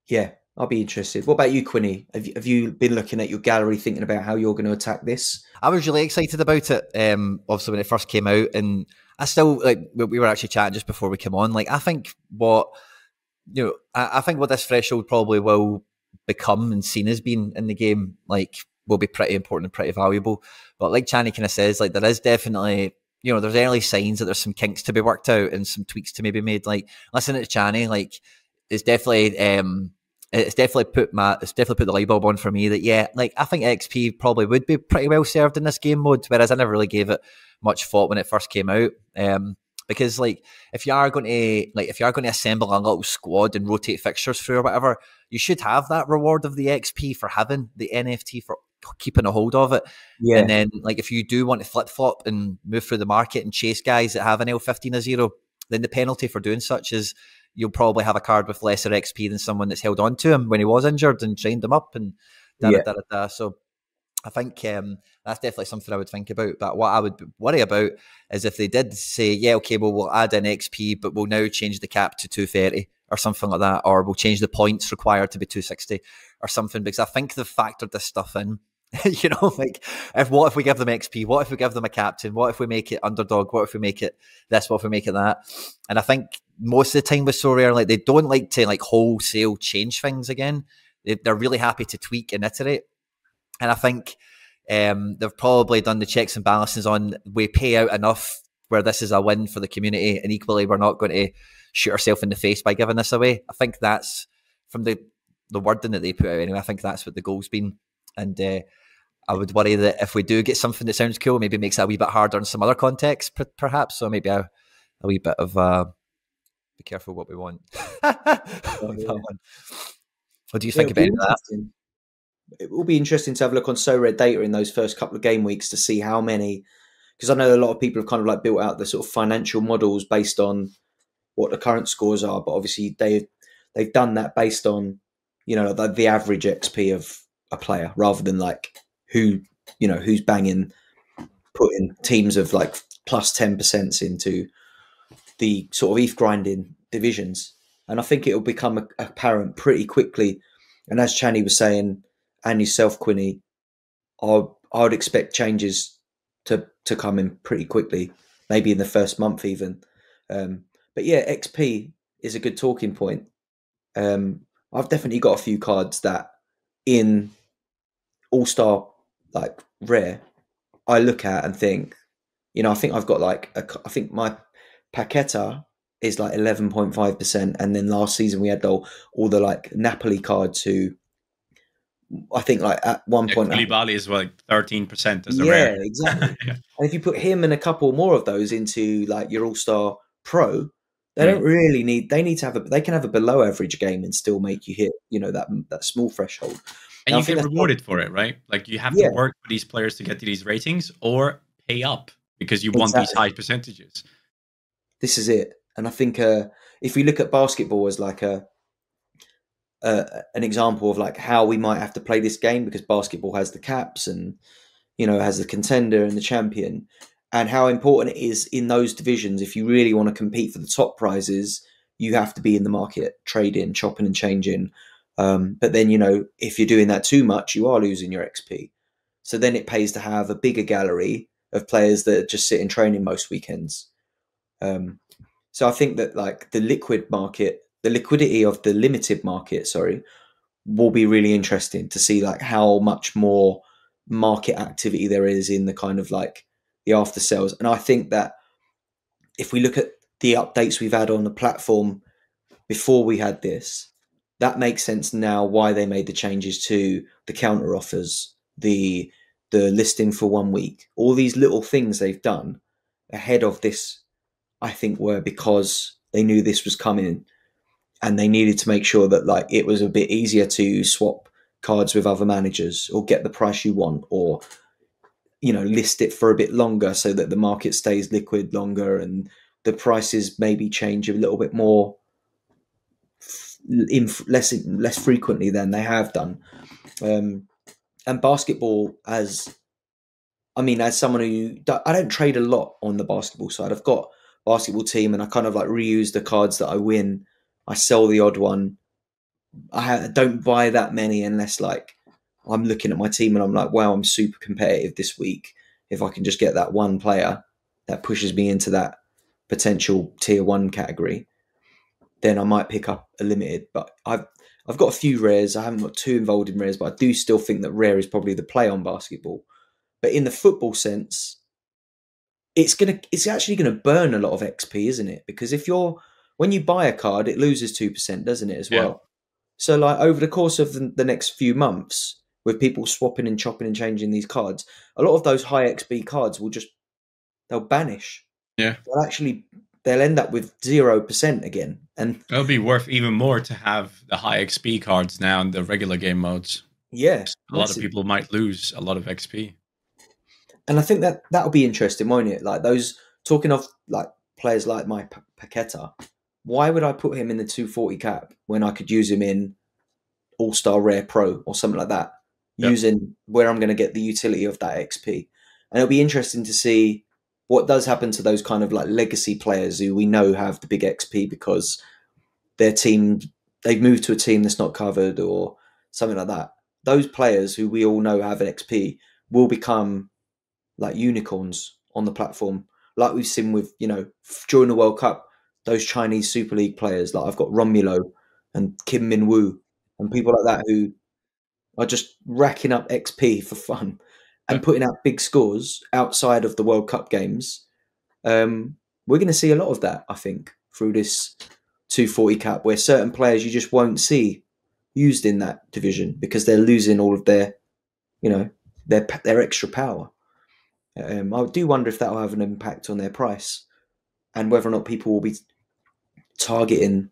Yeah, I'll be interested. What about you, Quinny? Have you been looking at your gallery, thinking about how you're going to attack this? I was really excited about it. Obviously, when it first came out, and I still like. We were actually chatting just before we came on. Like, I think what I think what this threshold probably will become and seen as being in the game, like, will be pretty important and pretty valuable. But like Chani kind of says, like, there is definitely, there's early signs that there's some kinks to be worked out and some tweaks to maybe made. Like, listening to Chani, like, it's definitely put the light bulb on for me that, yeah, like, I think XP probably would be pretty well served in this game mode, whereas I never really gave it much thought when it first came out. Because, like, if you are going to assemble a little squad and rotate fixtures through or whatever, you should have that reward of the XP for having the NFT, for keeping a hold of it. Yeah. And then, like, if you do want to flip flop and move through the market and chase guys that have an L15 or 0, then the penalty for doing such is you'll probably have a card with lesser XP than someone that's held on to him when he was injured and trained him up and So I think that's definitely something I would think about. But what I would worry about is if they did say, yeah, okay, well, we'll add in XP, but we'll now change the cap to 230 or something like that, or we'll change the points required to be 260 or something, because I think they've factored this stuff in. Like, what if we give them XP? What if we give them a captain? What if we make it underdog? What if we make it this? What if we make it that? And I think most of the time with Sorare, like, they don't like to, like, wholesale change things again. They're really happy to tweak and iterate. And I think they've probably done the checks and balances on, we pay out enough where this is a win for the community, and equally we're not going to shoot ourselves in the face by giving this away. I think that's, from the wording that they put out anyway, I think that's what the goal's been. And I would worry that if we do get something that sounds cool, maybe makes it a wee bit harder in some other contexts, perhaps. So maybe a wee bit of be careful what we want. What do you think about that? It will be interesting to have a look on Sorare data in those first couple of game weeks to see how many, because I know a lot of people have kind of like built out the sort of financial models based on what the current scores are, but obviously they've done that based on, the average XP of a player, rather than like who's putting teams of like plus 10% into the sort of ETH grinding divisions. And I think it will become apparent pretty quickly. And as Chani was saying, and yourself, Quinny, I would expect changes to come in pretty quickly, maybe in the first month even. But yeah, XP is a good talking point. I've definitely got a few cards that in All-Star, like, rare, I look at and think, I think I've got like, I think my Paqueta is like 11.5%. And then last season we had all the like Napoli cards who, I think, like, at one point, Koulibaly is like 13% as a yeah, rare. exactly. Yeah. And if you put him and a couple more of those into like your All-Star Pro, they don't really need. They need to have they can have a below average game and still make you hit, that small threshold. And you get rewarded for it, right? Like, you have to work for these players to get to these ratings, or pay up because you want these high percentages. This is it. And I think if we look at basketball as like an example of like how we might have to play this game, because basketball has the caps and has the contender and the champion, and how important it is in those divisions. If you really want to compete for the top prizes, you have to be in the market, trading, chopping and changing. But then, if you're doing that too much, you are losing your XP. So then it pays to have a bigger gallery of players that just sit in training most weekends. So I think that, like, the liquidity of the limited market, will be really interesting to see, like, how much more market activity there is in the kind of like the after sales. And I think that if we look at the updates we've had on the platform before we had this, that makes sense now why they made the changes to the counter offers, the listing for 1 week, all these little things they've done ahead of this, I think, were because they knew this was coming. and they needed to make sure that like it was a bit easier to swap cards with other managers or get the price you want, or list it for a bit longer so that the market stays liquid longer and the prices maybe change a little bit more less frequently than they have done. And basketball, as someone who I don't trade a lot on the basketball side. I've got a basketball team and I kind of like reuse the cards that I win. I sell the odd one. I don't buy that many unless like I'm looking at my team and I'm like, wow, I'm super competitive this week. If I can just get that one player that pushes me into that potential tier 1 category, then I might pick up a limited. But I've got a few rares. I haven't got too involved in rares, but I do still think that rare is probably the play on basketball. But in the football sense, it's actually gonna burn a lot of XP, isn't it? Because when you buy a card, it loses 2%, doesn't it, as well? So like over the course of the next few months, with people swapping and chopping and changing these cards, a lot of those high XP cards they'll banish. Yeah. They'll end up with 0% again. And it'll be worth even more to have the high XP cards now in the regular game modes. Yeah. A lot of people might lose a lot of XP. And I think that'll be interesting, won't it? Like those, talking of like players like my Paqueta, why would I put him in the 240 cap when I could use him in All-Star Rare Pro or something like that, using where I'm going to get the utility of that XP? And it'll be interesting to see what does happen to those kind of like legacy players who we know have the big XP because their team, they've moved to a team that's not covered or something like that. Those players who we all know have an XP will become like unicorns on the platform, like we've seen with, during the World Cup, those Chinese Super League players. Like I've got Romulo and Kim Min Woo and people like that who are just racking up XP for fun and putting out big scores outside of the World Cup games. We're going to see a lot of that, I think, through this 240 cap, where certain players you just won't see used in that division because they're losing all of their, their extra power. I do wonder if that will have an impact on their price and whether or not people will be targeting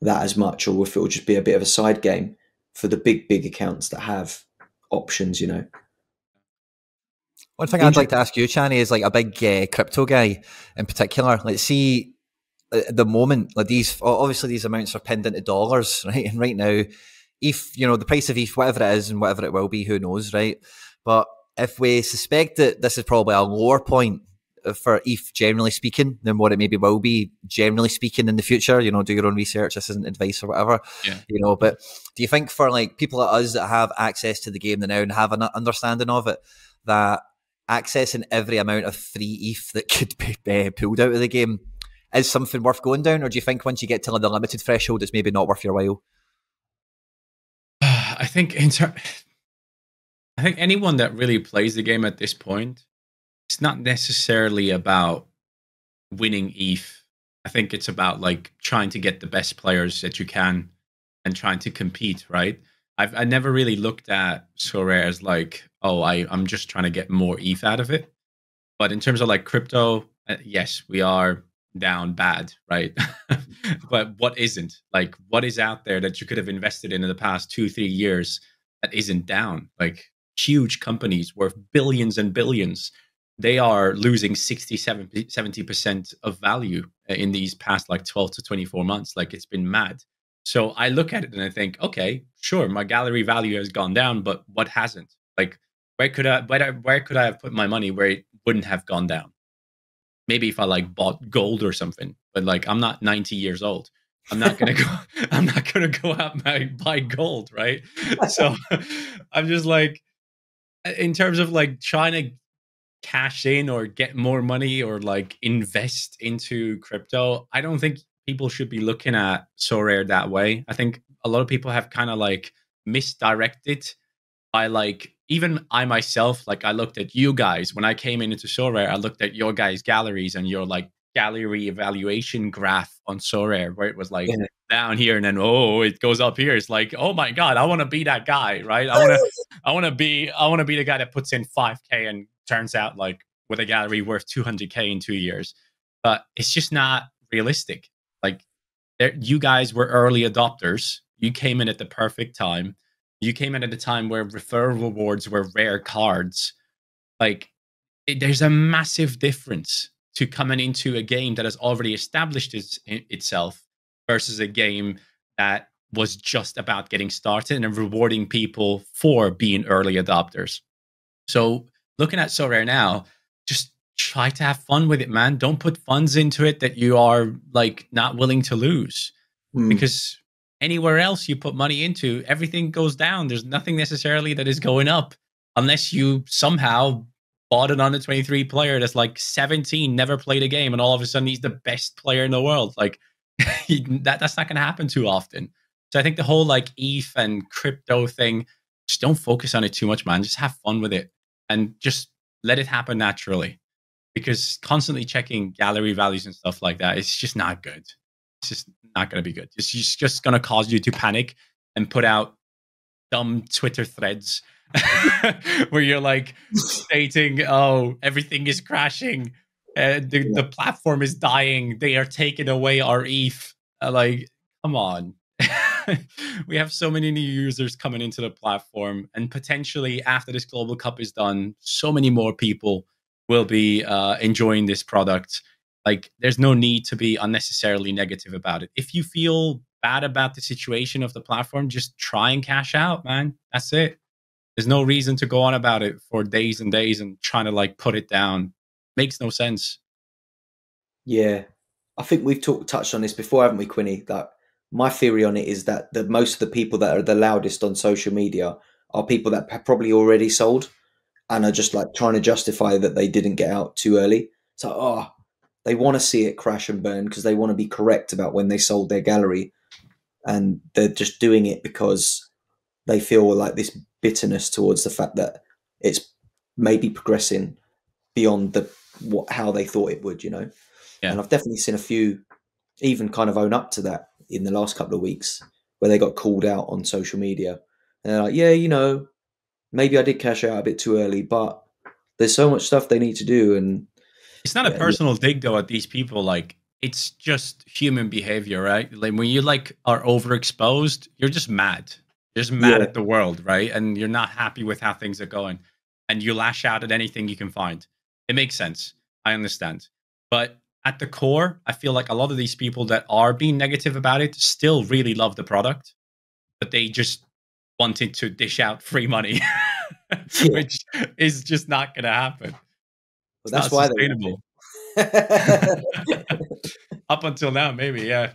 that as much, or if it will just be a bit of a side game for the big accounts that have options, One thing I'd like to ask you, Chani, is like a big crypto guy in particular. Let's see at the moment, like obviously these amounts are pinned into dollars, right? And right now, ETH, the price of ETH, whatever it is and whatever it will be, who knows, right? But if we suspect that this is probably a lower point for ETH, generally speaking, than what it maybe will be, generally speaking, in the future, do your own research. This isn't advice or whatever, but do you think for like people like us that have access to the game now and have an understanding of it, that accessing every amount of free ETH that could be pulled out of the game is something worth going down? Or do you think once you get to the limited threshold, it's maybe not worth your while? I think anyone that really plays the game at this point, it's not necessarily about winning ETH. I think it's about like trying to get the best players that you can and trying to compete, right? I never really looked at Sorare as like, I'm just trying to get more ETH out of it. But in terms of like crypto, yes, we are down bad, right? But what isn't? Like, what is out there that you could have invested in the past 2-3 years that isn't down? Like huge companies worth billions and billions, they are losing 60-70% of value in these past like 12 to 24 months. Like it's been mad. So I look at it and I think, okay, sure, my gallery value has gone down, but what hasn't? Like where could I have put my money where it wouldn't have gone down? Maybe if I like bought gold or something, but like I'm not 90 years old. I'm not gonna go out and buy gold, right? So I'm just like, in terms of like trying to cash in or get more money or like invest into crypto, I don't think people should be looking at Sorare that way. I think a lot of people have kind of like misdirected by like, even I myself, like I looked at you guys when I came into Sorare, I looked at your guys' galleries and your like gallery evaluation graph on Sorare where it was like down here and then it goes up here. It's like, oh my god, I want to be that guy, right? I want to be the guy that puts in 5K and turns out like with a gallery worth 200K in 2 years. But it's just not realistic. Like you guys were early adopters. You came in at the perfect time. You came in at a time where referral rewards were rare cards. Like, there's a massive difference to coming into a game that has already established itself versus a game that was just about getting started and rewarding people for being early adopters. So looking at Sorare now, just try to have fun with it, man. Don't put funds into it that you are like not willing to lose, because anywhere else you put money into, everything goes down. There's nothing necessarily that is going up unless you somehow bought an under 23 player that's like 17, never played a game, and all of a sudden he's the best player in the world. Like that's not going to happen too often. So I think the whole like ETH and crypto thing, just don't focus on it too much, man. Just have fun with it and just let it happen naturally, because constantly checking gallery values and stuff like that, it's just not good. It's just not going to be good. It's just going to cause you to panic and put out dumb Twitter threads where you're like stating, oh, everything is crashing. The platform is dying. They are taking away our ETH. Like, come on. We have so many new users coming into the platform, and potentially after this Global Cup is done, so many more people will be enjoying this product. Like, there's no need to be unnecessarily negative about it. If you feel bad about the situation of the platform, just try and cash out, man. That's it. There's no reason to go on about it for days and days and trying to like put it down. Makes no sense. Yeah, I think we've touched on this before, haven't we, Quinny? That my theory on it is that most of the people that are the loudest on social media are people that have probably already sold and are just like trying to justify that they didn't get out too early. So, they want to see it crash and burn because they want to be correct about when they sold their gallery, and they're just doing it because they feel like this bitterness towards the fact that it's maybe progressing beyond how they thought it would, Yeah. And I've definitely seen a few even kind of own up to that in the last couple of weeks, where they got called out on social media. And they're like, yeah, maybe I did cash out a bit too early, but there's so much stuff they need to do. And it's not a personal dig though at these people. Like, it's just human behavior, right? Like, when you like are overexposed, you're just mad. You're just mad at the world, right? And you're not happy with how things are going, and you lash out at anything you can find. It makes sense. I understand. But at the core, I feel like a lot of these people that are being negative about it still really love the product, but they just wanted to dish out free money, which is just not going to happen. But that's why sustainable. Up until now, maybe, yeah.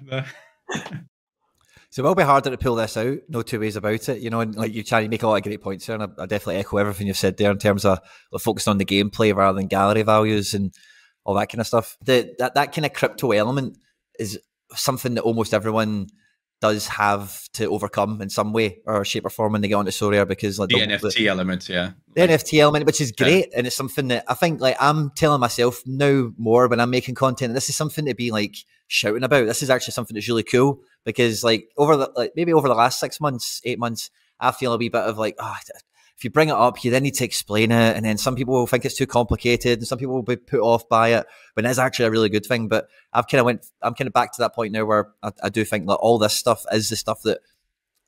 So it will be harder to pull this out, no two ways about it, and like you make a lot of great points there, and I definitely echo everything you've said there in terms of focusing on the gameplay rather than gallery values and all that kind of stuff. That kind of crypto element is something that almost everyone does have to overcome in some way or shape or form when they get onto Sorare, because like the NFT element, the NFT element, which is great, and it's something that I think like I'm telling myself now more when I'm making content. This is something to be like shouting about. This is actually something that's really cool, because like maybe over the last 6 months, 8 months, I feel a wee bit of like, if you bring it up, you then need to explain it, and then some people will think it's too complicated, and some people will be put off by it, but it's actually a really good thing. But I'm kind of back to that point now where I do think that all this stuff is the stuff that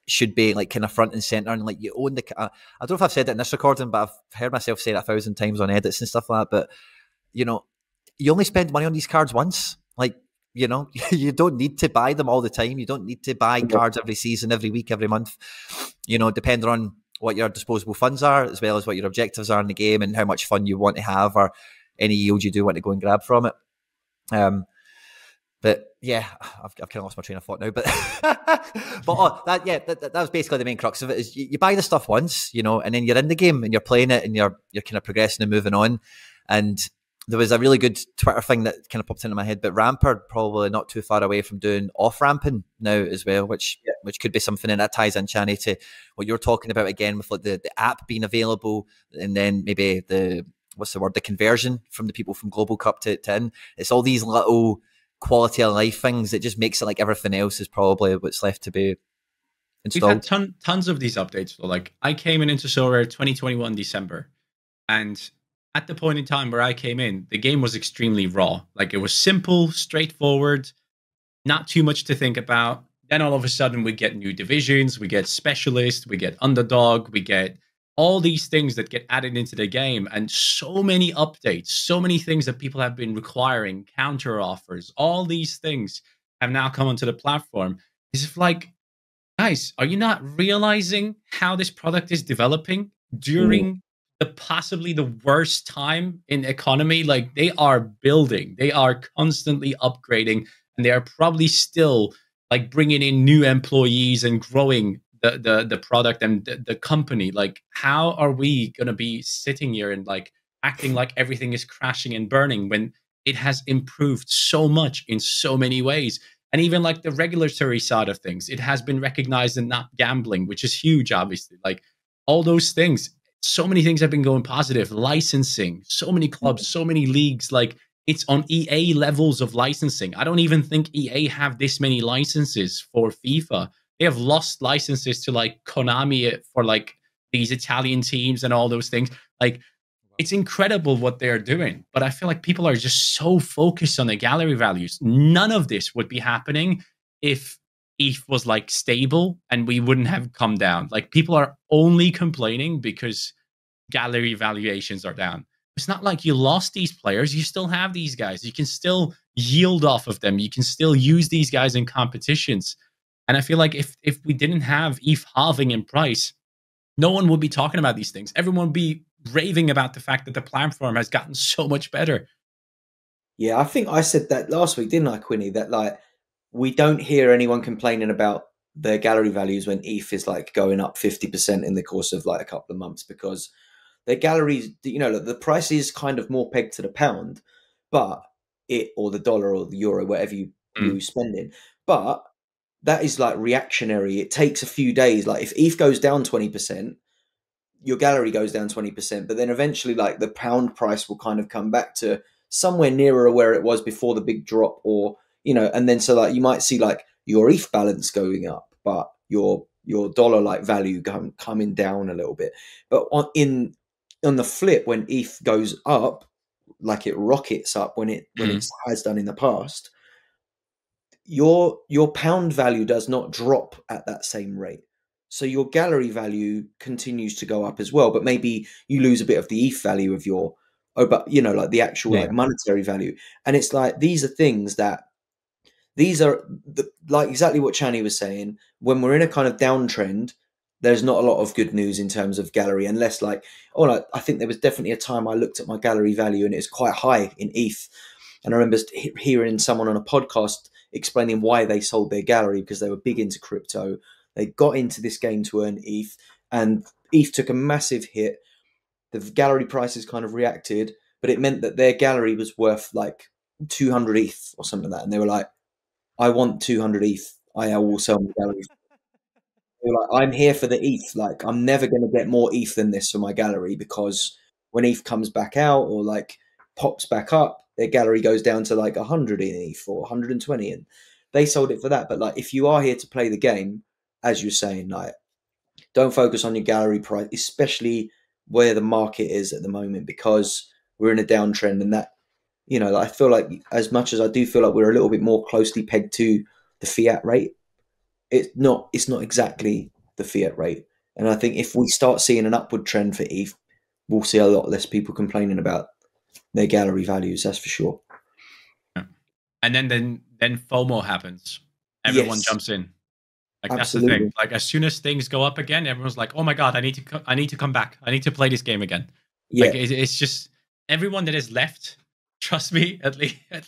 should be like kind of front and center, and like you own I don't know if I've said it in this recording, but I've heard myself say it 1,000 times on edits and stuff like that. But you only spend money on these cards once. Like, you don't need to buy them all the time. You don't need to buy cards every season, every week, every month. Depending on what your disposable funds are, as well as what your objectives are in the game and how much fun you want to have, or any yield you do want to go and grab from it. But yeah, I've kind of lost my train of thought now. But that was basically the main crux of it. Is you buy the stuff once, and then you're in the game and you're playing it and you're kind of progressing and moving on. And there was a really good Twitter thing that kind of popped into my head, but Ramper probably not too far away from doing off-ramping now as well, which could be something, and that ties in, Chani, to what you're talking about again with like the app being available, and then maybe the conversion from the people from Global Cup to in. It's all these little quality of life things that just makes it like everything else is probably what's left to be installed. We've had tons of these updates. So like, I came into Sorare 2021 December, and at the point in time where I came in, the game was extremely raw. Like, it was simple, straightforward. not too much to think about. Then all of a sudden we get new divisions, we get specialists, we get underdog, we get all these things that get added into the game, and so many updates, so many things that people have been requiring, counter offers, all these things have now come onto the platform. It's like, guys, are you not realizing how this product is developing during the possibly the worst time in the economy? Like, they are building, they are constantly upgrading, and they are probably still like bringing in new employees and growing the product and the company. Like, how are we going to be sitting here and like acting like everything is crashing and burning when it has improved so much in so many ways? And even like the regulatory side of things, it has been recognized in not gambling, which is huge, obviously. Like, all those things, so many things have been going positive. Licensing, so many clubs, so many leagues. Like, it's on EA levels of licensing. I don't even think EA have this many licenses for FIFA. They have lost licenses to like Konami for like these Italian teams and all those things. Like, it's incredible what they're doing, but I feel like people are just so focused on the gallery values. None of this would be happening if ETH was like stable and we wouldn't have come down. Like, people are only complaining because gallery valuations are down. It's not like you lost these players. You still have these guys. You can still yield off of them. You can still use these guys in competitions. And I feel like if we didn't have ETH halving in price, no one would be talking about these things. Everyone would be raving about the fact that the platform has gotten so much better. Yeah, I think I said that last week, didn't I, Quinny? That like, we don't hear anyone complaining about their gallery values when ETH is like going up 50% in the course of like a couple of months, because their galleries, you know, the price is kind of more pegged to the pound, but or the dollar or the euro, whatever you spend in. But that is like reactionary. It takes a few days. Like, if ETH goes down 20%, your gallery goes down 20%, but then eventually like the pound price will kind of come back to somewhere nearer where it was before the big drop, or, you know, and then so like you might see like your ETH balance going up, but your dollar like value coming down a little bit. But on the flip, when ETH goes up, like it rockets up when it has done in the past, your pound value does not drop at that same rate. So your gallery value continues to go up as well, but maybe you lose a bit of the ETH value of but you know, like the actual like monetary value. And it's like, these are things that like exactly what Chani was saying. When we're in a kind of downtrend, there's not a lot of good news in terms of gallery, unless like, I think there was definitely a time I looked at my gallery value and it was quite high in ETH. And I remember hearing someone on a podcast explaining why they sold their gallery, because they were big into crypto. They got into this game to earn ETH, and ETH took a massive hit. The gallery prices kind of reacted, but it meant that their gallery was worth like 200 ETH or something like that. And they were like, I want 200 ETH. I will sell my gallery. They were like, I'm here for the ETH. Like, I'm never going to get more ETH than this for my gallery, because when ETH comes back out or like pops back up, their gallery goes down to like 100 in ETH or 120, and they sold it for that. But like, if you are here to play the game, as you're saying, like, don't focus on your gallery price, especially where the market is at the moment, because we're in a downtrend. And that, you know, I feel like, as much as I do feel like we're a little bit more closely pegged to the fiat rate, it's not exactly the fiat rate. And I think if we start seeing an upward trend for ETH, we'll see a lot less people complaining about their gallery values. That's for sure. Yeah. And then FOMO happens. Everyone jumps in. Like, absolutely. That's the thing. Like, as soon as things go up again, everyone's like, "Oh my god, I need to come back. I need to play this game again." Yeah. Like, it's just everyone that is left. Trust me, at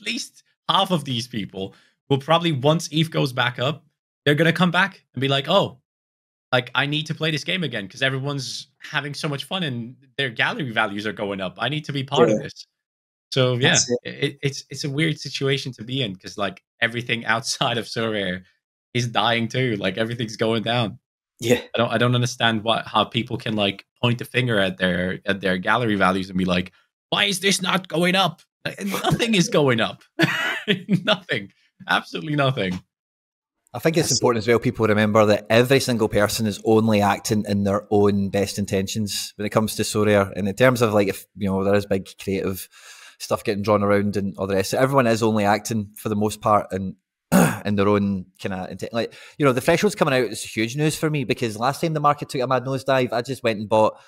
least half of these people will probably, once ETH goes back up, they're gonna come back and be like, "Oh, like, I need to play this game again because everyone's having so much fun and their gallery values are going up. I need to be part of this." So yeah, it's a weird situation to be in, because like everything outside of Sorare is dying too. Like, everything's going down. Yeah, I don't understand how people can like point the finger at their gallery values and be like, "Why is this not going up?" Like, nothing is going up. Nothing, absolutely nothing. I think it's important as well, people remember that every single person is only acting in their own best intentions when it comes to Sorare. And in terms of like, if you know, there is big creative stuff getting drawn around and all the rest, so everyone is only acting for the most part, and in their own kind of, like, the thresholds coming out is huge news for me, because last time the market took a mad nosedive, I just went and bought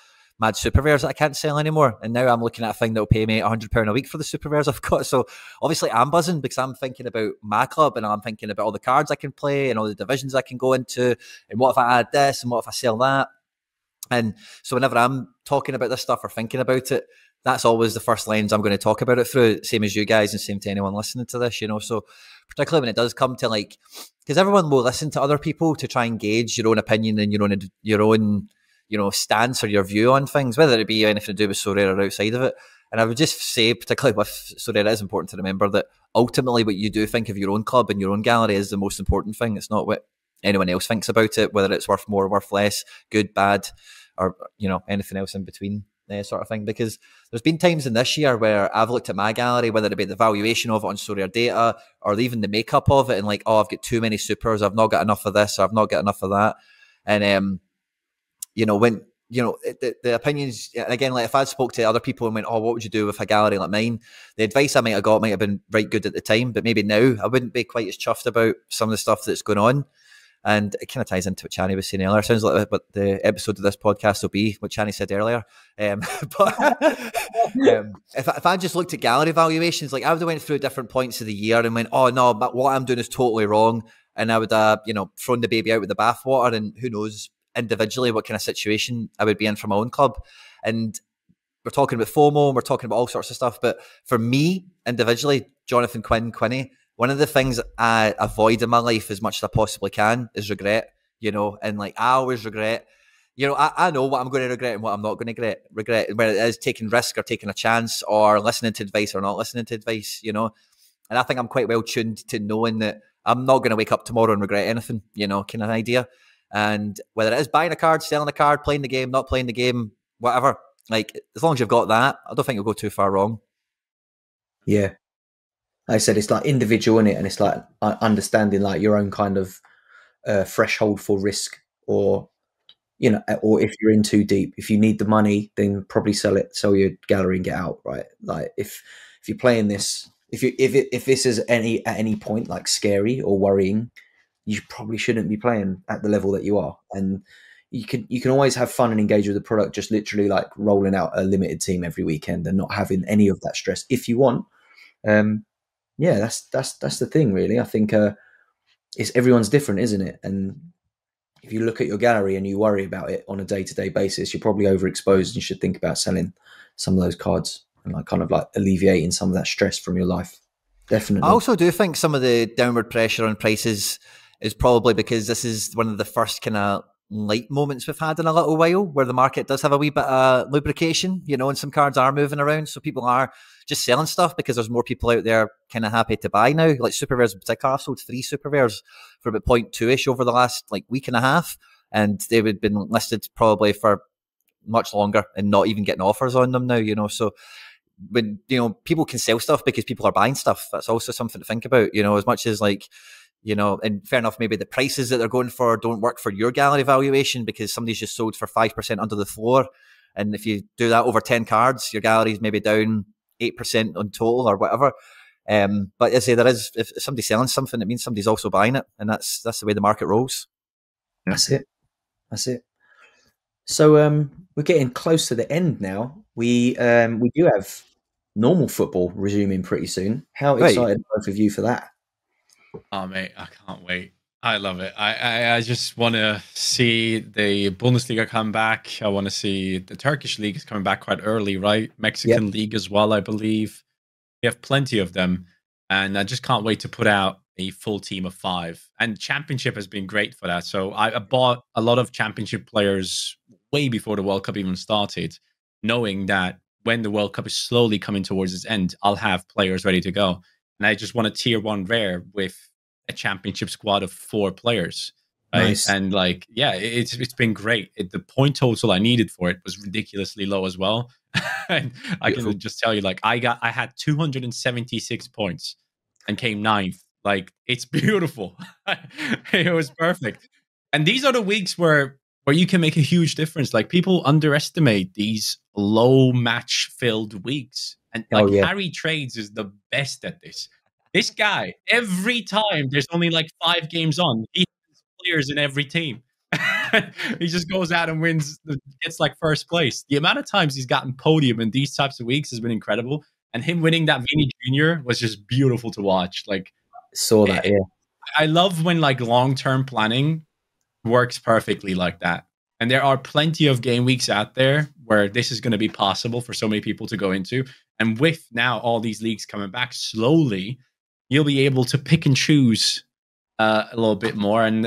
mad super rares that I can't sell anymore, and now I'm looking at a thing that will pay me £100 a week for the super rares I've got. So obviously I'm buzzing, because I'm thinking about my club, and I'm thinking about all the cards I can play and all the divisions I can go into, and what if I add this and what if I sell that. And so whenever I'm talking about this stuff or thinking about it, that's always the first lens I'm going to talk about it through, same as you guys and same to anyone listening to this, So particularly when it does come to, like, because everyone will listen to other people to try and gauge your own opinion and your own stance or your view on things, whether it be anything to do with Sorare or outside of it. And I would just say, particularly with Sorare, it is important to remember that ultimately what you do think of your own club and your own gallery is the most important thing. It's not what anyone else thinks about it, whether it's worth more, worth less, good, bad, or anything else in between, sort of thing. Because there's been times in this year where I've looked at my gallery, whether it be the valuation of it on Sorare data or even the makeup of it, and like, oh, I've got too many supers, I've not got enough of this, or I've not got enough of that. And when the opinions, again, like if I spoke to other people and went, oh, what would you do with a gallery like mine, the advice I might have got might have been right good at the time, but maybe now I wouldn't be quite as chuffed about some of the stuff that's going on. And it kind of ties into what Chani was saying earlier. Sounds like what the episode of this podcast will be, what Chani said earlier. But if I just looked at gallery valuations, like I would have went through different points of the year and went, oh no, but what I'm doing is totally wrong. And I would have, thrown the baby out with the bathwater, and who knows individually what kind of situation I would be in for my own club. And we're talking about FOMO and we're talking about all sorts of stuff. But for me individually, Jonathan Quinny, one of the things I avoid in my life as much as I possibly can is regret, and like I always regret, I know what I'm going to regret and what I'm not going to regret, whether it is taking risk or taking a chance or listening to advice or not listening to advice, And I think I'm quite well tuned to knowing that I'm not going to wake up tomorrow and regret anything, kind of idea. And whether it is buying a card, selling a card, playing the game, not playing the game, whatever, like as long as you've got that, I don't think you'll go too far wrong. Yeah. Like I said, it's like individual, innit? And it's like understanding like your own kind of threshold for risk, or or if you're in too deep. If you need the money, then probably sell your gallery and get out, right? Like if you're playing this, if this is at any point like scary or worrying, you probably shouldn't be playing at the level that you are. And you can always have fun and engage with the product, just literally like rolling out a limited team every weekend and not having any of that stress if you want. Yeah, that's the thing, really. I think it's everyone's different, isn't it? And if you look at your gallery and you worry about it on a day-to-day basis, you're probably overexposed and you should think about selling some of those cards and like kind of like alleviating some of that stress from your life. Definitely. I also do think some of the downward pressure on prices is probably because this is one of the first kind of light moments we've had in a little while, where the market does have a wee bit of lubrication, and some cards are moving around. So people are just selling stuff because there's more people out there kind of happy to buy now. Like super rares in particular, I've sold 3 super rares for about 0.2-ish over the last like week and a half. And they would have been listed probably for much longer and not even getting offers on them now, So when, people can sell stuff because people are buying stuff, that's also something to think about, as much as like, and fair enough, maybe the prices that they're going for don't work for your gallery valuation because somebody's just sold for 5% under the floor. And if you do that over 10 cards, your gallery's maybe down 8% on total or whatever. But I say if somebody's selling something, it means somebody's also buying it. And that's the way the market rolls. That's it. So we're getting close to the end now. We do have normal football resuming pretty soon. How excited are both of you for that? Oh, mate, I can't wait. I love it. I just want to see the Bundesliga come back. I want to see the Turkish league is coming back quite early, right? Mexican league as well, I believe. We have plenty of them. And I just can't wait to put out a full team of 5. And Championship has been great for that. So I bought a lot of Championship players way before the World Cup even started, knowing that when the World Cup is slowly coming towards its end, I'll have players ready to go. And I just want a tier 1 rare with a Championship squad of 4 players. Right? Nice. And like, yeah, it's been great. The point total I needed for it was ridiculously low as well. And I can just tell you, like, I had 276 points and came 9th. Like, it's beautiful. It was perfect. And these are the weeks where you can make a huge difference. Like, people underestimate these low match filled weeks. And like Harry Trades is the best at this. This guy, every time there's only like 5 games on, he has players in every team. He just goes out and wins, gets like first place. The amount of times he's gotten podium in these types of weeks has been incredible. And him winning that Vini Jr. was just beautiful to watch. Like, saw that, yeah. I love when like long-term planning works perfectly like that. And there are plenty of game weeks out there where this is going to be possible for so many people to go into. And with now all these leagues coming back slowly, you'll be able to pick and choose a little bit more and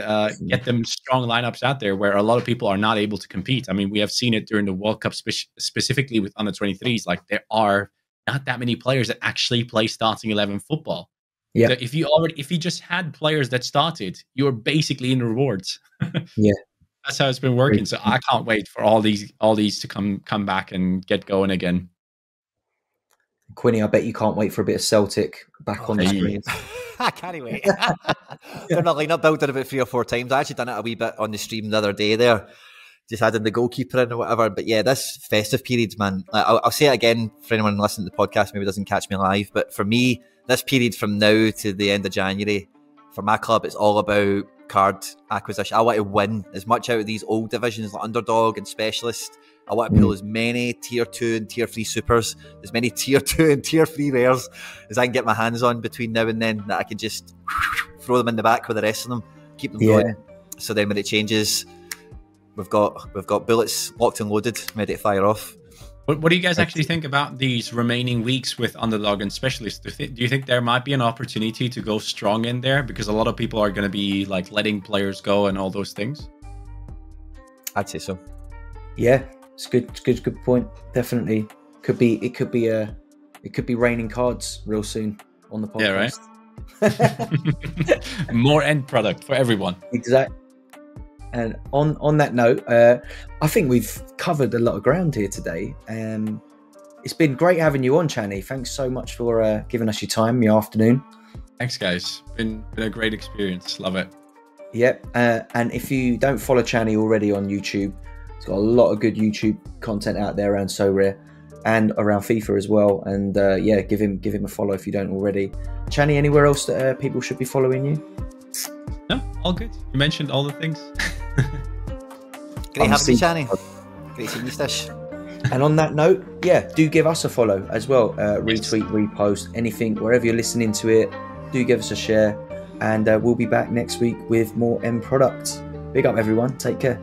get them strong lineups out there where a lot of people are not able to compete. I mean, we have seen it during the World Cup, specifically with under 23s. Like, there are not that many players that actually play starting 11 football. Yeah. So if you just had players that started, you're basically in rewards. Yeah. That's how it's been working. So I can't wait for all these to come back and get going again. Quinny, I bet you can't wait for a bit of Celtic back on the screen. I can't wait. Done a lineup builder about 3 or 4 times. I actually done it a wee bit on the stream the other day there. Just adding the goalkeeper in or whatever. But yeah, this festive period, man, I'll say it again for anyone listening to the podcast, maybe doesn't catch me live. But for me, this period from now to the end of January, for my club, it's all about card acquisition. I want to win as much out of these old divisions like Underdog and Specialist. I want to pull as many Tier 2 and Tier 3 supers, as many Tier 2 and Tier 3 rares as I can get my hands on between now and then, that I can just throw them in the back with the rest of them, keep them going. So then when it changes, we've got bullets locked and loaded, ready to fire off. What do you guys actually think about these remaining weeks with Underdog and Specialist? Do you think there might be an opportunity to go strong in there? Because a lot of people are going to be like letting players go and all those things. I'd say so. Yeah, it's good point. Definitely it could be raining cards real soon on the podcast. Yeah, right. More end product for everyone. Exactly. And on that note, I think we've covered a lot of ground here today. It's been great having you on, Chani. Thanks so much for giving us your time, your afternoon. Thanks, guys. Been a great experience. Love it. Yep. And if you don't follow Chani already on YouTube, he's got a lot of good YouTube content out there around Sorare and around FIFA as well. And give him a follow if you don't already. Chani, anywhere else that people should be following you? No, all good. You mentioned all the things. Great having you, Chani. Great seeing you, Stish. And on that note, do give us a follow as well. Retweet, repost, anything, wherever you're listening to it, do give us a share. And we'll be back next week with more end products. Big up, everyone. Take care.